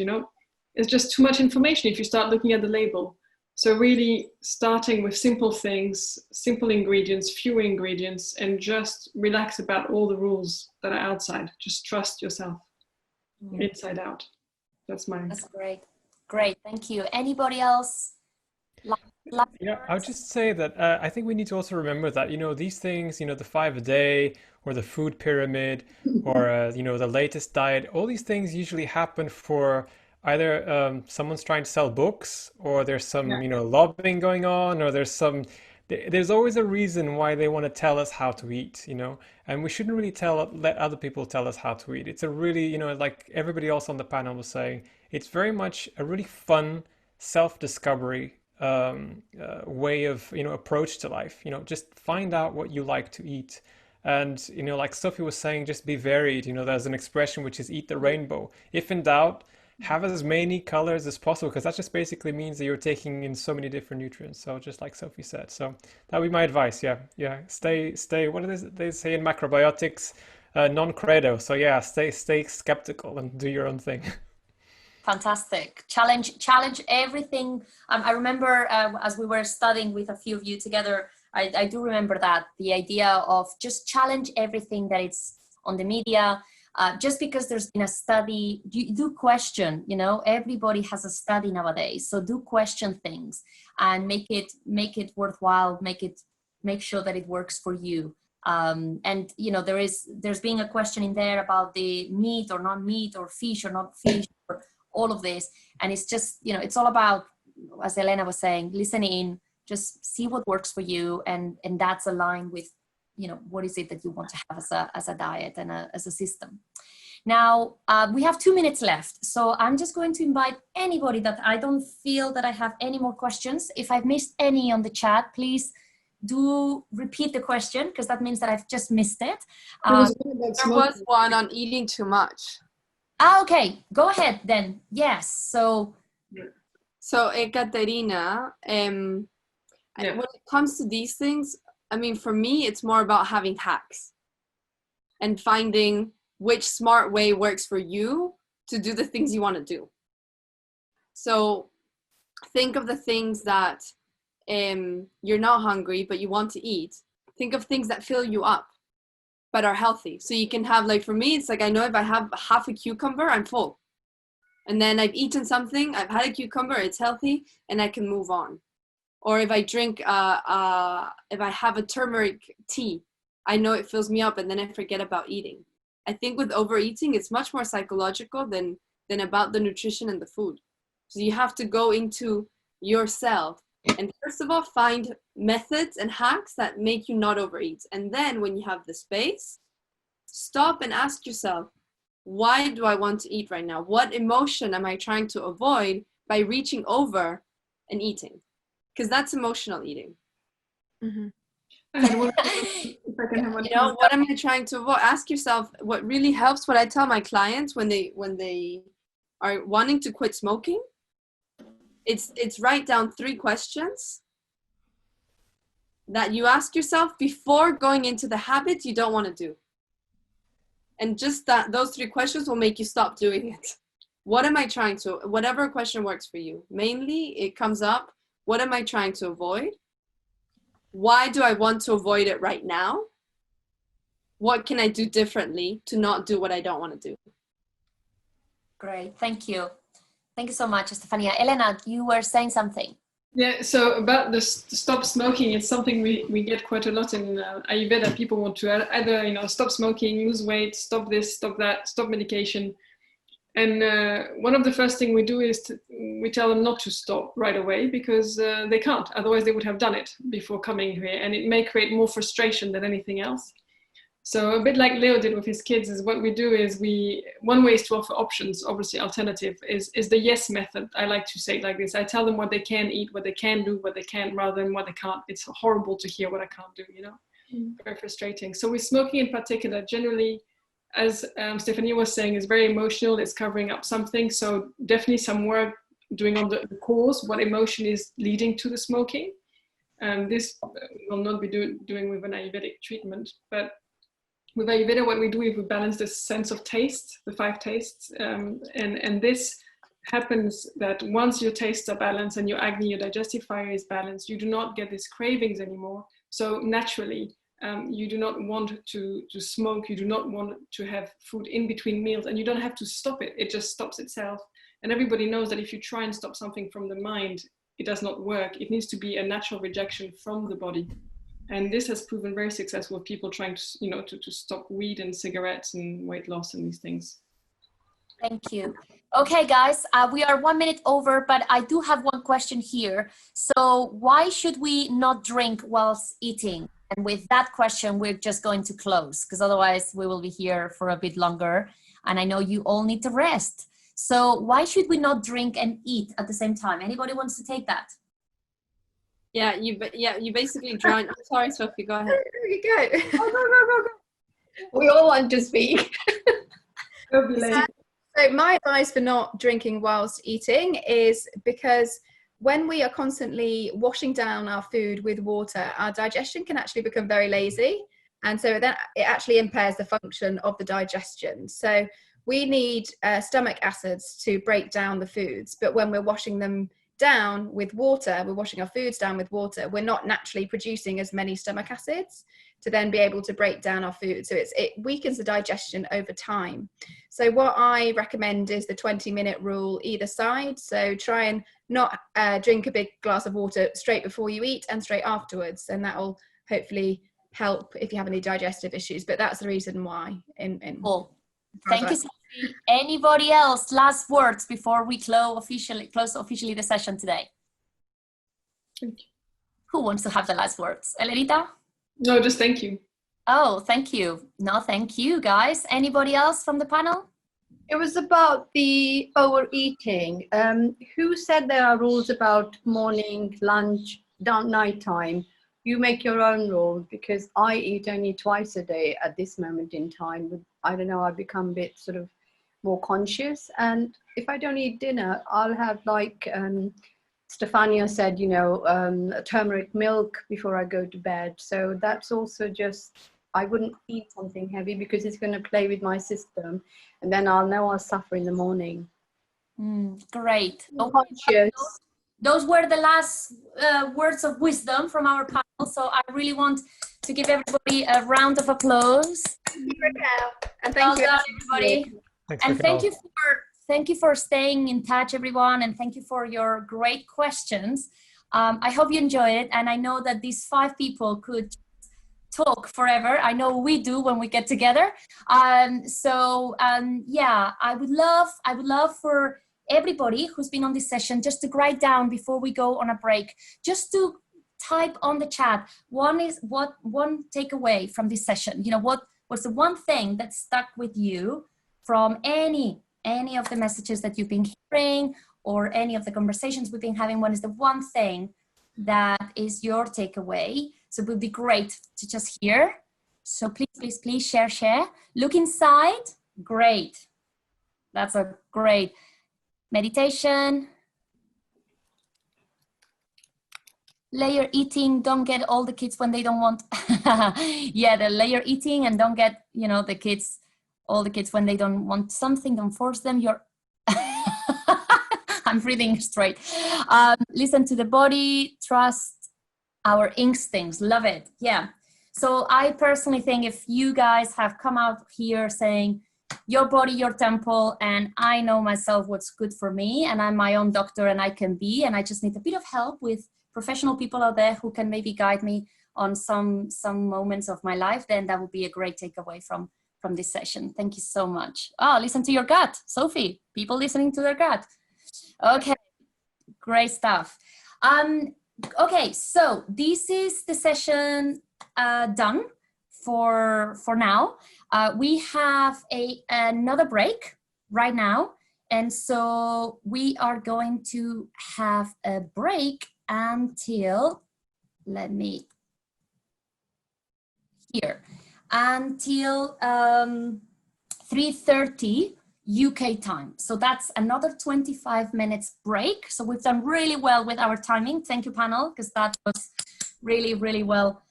It's just too much information if you start looking at the label. So really starting with simple things, simple ingredients, fewer ingredients, and just relax about all the rules that are outside. Just trust yourself, inside out. That's great. Great, thank you. Anybody else? Yeah, I would just say that I think we need to also remember that, these things, the 5 a day or the food pyramid or, the latest diet, all these things usually happen for either someone's trying to sell books, or there's some, lobbying going on, or there's some there's always a reason why they want to tell us how to eat, you know, and we shouldn't really let other people tell us how to eat. It's a really, you know, like everybody else on the panel was saying, it's very much a really fun self-discovery way of, you know, approach to life. You know, just find out what you like to eat. And, you know, like Sophie was saying, just be varied. You know, there's an expression which is eat the rainbow. If in doubt, have as many colors as possible, because that just basically means that you're taking in so many different nutrients. So just like Sophie said, so that would be my advice. Yeah, stay. What they say in macrobiotics? Non credo. So yeah, stay skeptical and do your own thing. Fantastic. Challenge everything. I remember as we were studying with a few of you together, I do remember that the idea of just challenge everything that it's on the media. Just because there's been a study, you do question, you know, everybody has a study nowadays. So do question things and make it worthwhile, make sure that it works for you. And, you know, there's been a question in there about the meat or not meat or fish or not fish or all of this. And it's just, you know, it's all about, as Elena was saying, listen in, just see what works for you. And that's aligned with, you know, what is it that you want to have as a diet and as a system. Now, we have 2 minutes left. So I'm just going to invite anybody that I don't feel that I have any more questions. If I've missed any on the chat, please do repeat the question, because that means that I've just missed it. There was one on eating too much. Okay, go ahead then. Yes, so Ekaterina, when it comes to these things, I mean, for me, it's more about having hacks and finding which smart way works for you to do the things you want to do. So think of the things that you're not hungry, but you want to eat. Think of things that fill you up, but are healthy. So you can have, like, for me, it's like, I know if I have half a cucumber, I'm full. And then I've eaten something, I've had a cucumber, it's healthy, and I can move on. Or if I drink, if I have a turmeric tea, I know it fills me up, and then I forget about eating. I think with overeating, it's much more psychological than about the nutrition and the food. So you have to go into yourself and first of all, find methods and hacks that make you not overeat. And then when you have the space, stop and ask yourself, why do I want to eat right now? What emotion am I trying to avoid by reaching over and eating? Because that's emotional eating. Mm-hmm. You know, what am I trying to avoid? Ask yourself what really helps. What I tell my clients when they are wanting to quit smoking, it's write down 3 questions that you ask yourself before going into the habit you don't want to do. And just those 3 questions will make you stop doing it. What am I trying to, whatever question works for you. Mainly it comes up, what am I trying to avoid? Why do I want to avoid it right now? What can I do differently to not do what I don't want to do? Great, thank you. Thank you so much, Stefania. Elena, you were saying something. Yeah, so about the stop smoking, it's something we get quite a lot in Ayurveda. People want to either, you know, stop smoking, lose weight, stop this, stop that, stop medication. And one of the first things we do is we tell them not to stop right away, because they can't. Otherwise, they would have done it before coming here, and it may create more frustration than anything else. So a bit like Leo did with his kids, is what we do is one way is to offer options, obviously alternative, is the yes method. I like to say it like this. I tell them what they can eat, what they can do, what they can, rather than what they can't. It's horrible to hear what I can't do, you know, very frustrating. So with smoking in particular, generally, as Stephanie was saying, is very emotional. It's covering up something. So definitely some work doing on the cause, what emotion is leading to the smoking. This will not be doing with an Ayurvedic treatment, but with Ayurveda, what we do is we balance the sense of taste, the 5 tastes, and this happens that once your tastes are balanced and your Agni, your digestive fire is balanced, you do not get these cravings anymore. So naturally, you do not want to smoke, you do not want to have food in between meals, and you don't have to stop it, it just stops itself. And everybody knows that if you try and stop something from the mind, it does not work. It needs to be a natural rejection from the body. And this has proven very successful with people trying to, you know, to stop weed and cigarettes and weight loss and these things. Thank you. Okay, guys, we are 1 minute over, but I do have one question here. So why should we not drink whilst eating? And with that question, we're just going to close, because otherwise we will be here for a bit longer. And I know you all need to rest. So why should we not drink and eat at the same time? Anybody wants to take that? Yeah, you basically drown. I'm sorry, Sophie, go ahead. There you go. Go. We all want to speak. Go, Bilay. So my advice for not drinking whilst eating is because when we are constantly washing down our food with water, our digestion can actually become very lazy. And so then it actually impairs the function of the digestion. So we need stomach acids to break down the foods. But when we're washing them down with water, we're washing our foods down with water, we're not naturally producing as many stomach acids to then be able to break down our food. So it weakens the digestion over time. So what I recommend is the 20-minute rule either side. So try and not drink a big glass of water straight before you eat and straight afterwards. And that will hopefully help if you have any digestive issues. But that's the reason why. Cool. Thank you, Sophie. Anybody else? Last words before we close officially the session today. Who wants to have the last words? Elenita? No, just thank you. Oh, thank you. No, thank you, guys. Anybody else from the panel? It was about the overeating. Who said there are rules about morning, lunch, night time? You make your own rules, because I eat only twice a day at this moment in time. I don't know, I've become a bit sort of more conscious. And if I don't eat dinner, I'll have like Stefania said, you know, turmeric milk before I go to bed. So that's also just, I wouldn't eat something heavy because it's going to play with my system. And then I'll know I'll suffer in the morning. Great. Conscious. Those were the last words of wisdom from our panel. So I really want to give everybody a round of applause. Thank you, Raquel. And Well thank you, done, everybody. Thanks, And Raquel. thank you for staying in touch, everyone. And thank you for your great questions. I hope you enjoyed it. And I know that these 5 people could talk forever. I know we do when we get together. Yeah, I would love for everybody who's been on this session just to write down before we go on a break, just to type on the chat. One takeaway from this session. You know, what was the one thing that stuck with you from any of the messages that you've been hearing or any of the conversations we've been having? What is the one thing that is your takeaway? So it would be great to just hear. So please share. Look inside. Great. That's a great meditation. Layer eating, don't get all the kids when they don't want. Yeah, the layer eating, and don't get, you know, all the kids when they don't want something, don't force them. I'm reading straight. Listen to the body, trust our instincts. Love it. Yeah. So I personally think if you guys have come out here saying your body, your temple, and I know myself what's good for me, and I'm my own doctor, and I just need a bit of help with professional people out there who can maybe guide me on some moments of my life, then that would be a great takeaway from this session. Thank you so much. Oh, listen to your gut, Sophie. People listening to their gut. Okay, great stuff. Okay, so this is the session done for now. We have another break right now, and so we are going to have a break until, until 3:30 UK time. So that's another 25 minutes break. So we've done really well with our timing. Thank you, panel, because that was really, really well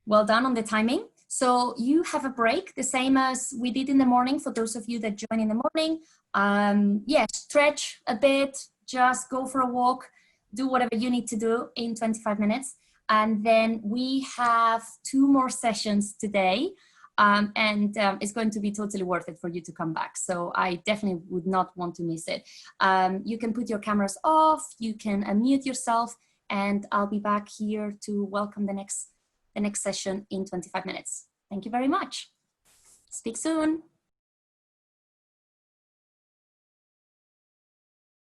done on the timing. So you have a break, the same as we did in the morning for those of you that join in the morning. Yeah, stretch a bit, just go for a walk, do whatever you need to do in 25 minutes. And then we have 2 more sessions today. It's going to be totally worth it for you to come back. So I definitely would not want to miss it. You can put your cameras off, you can unmute yourself, and I'll be back here to welcome the next session in 25 minutes. Thank you very much. Speak soon.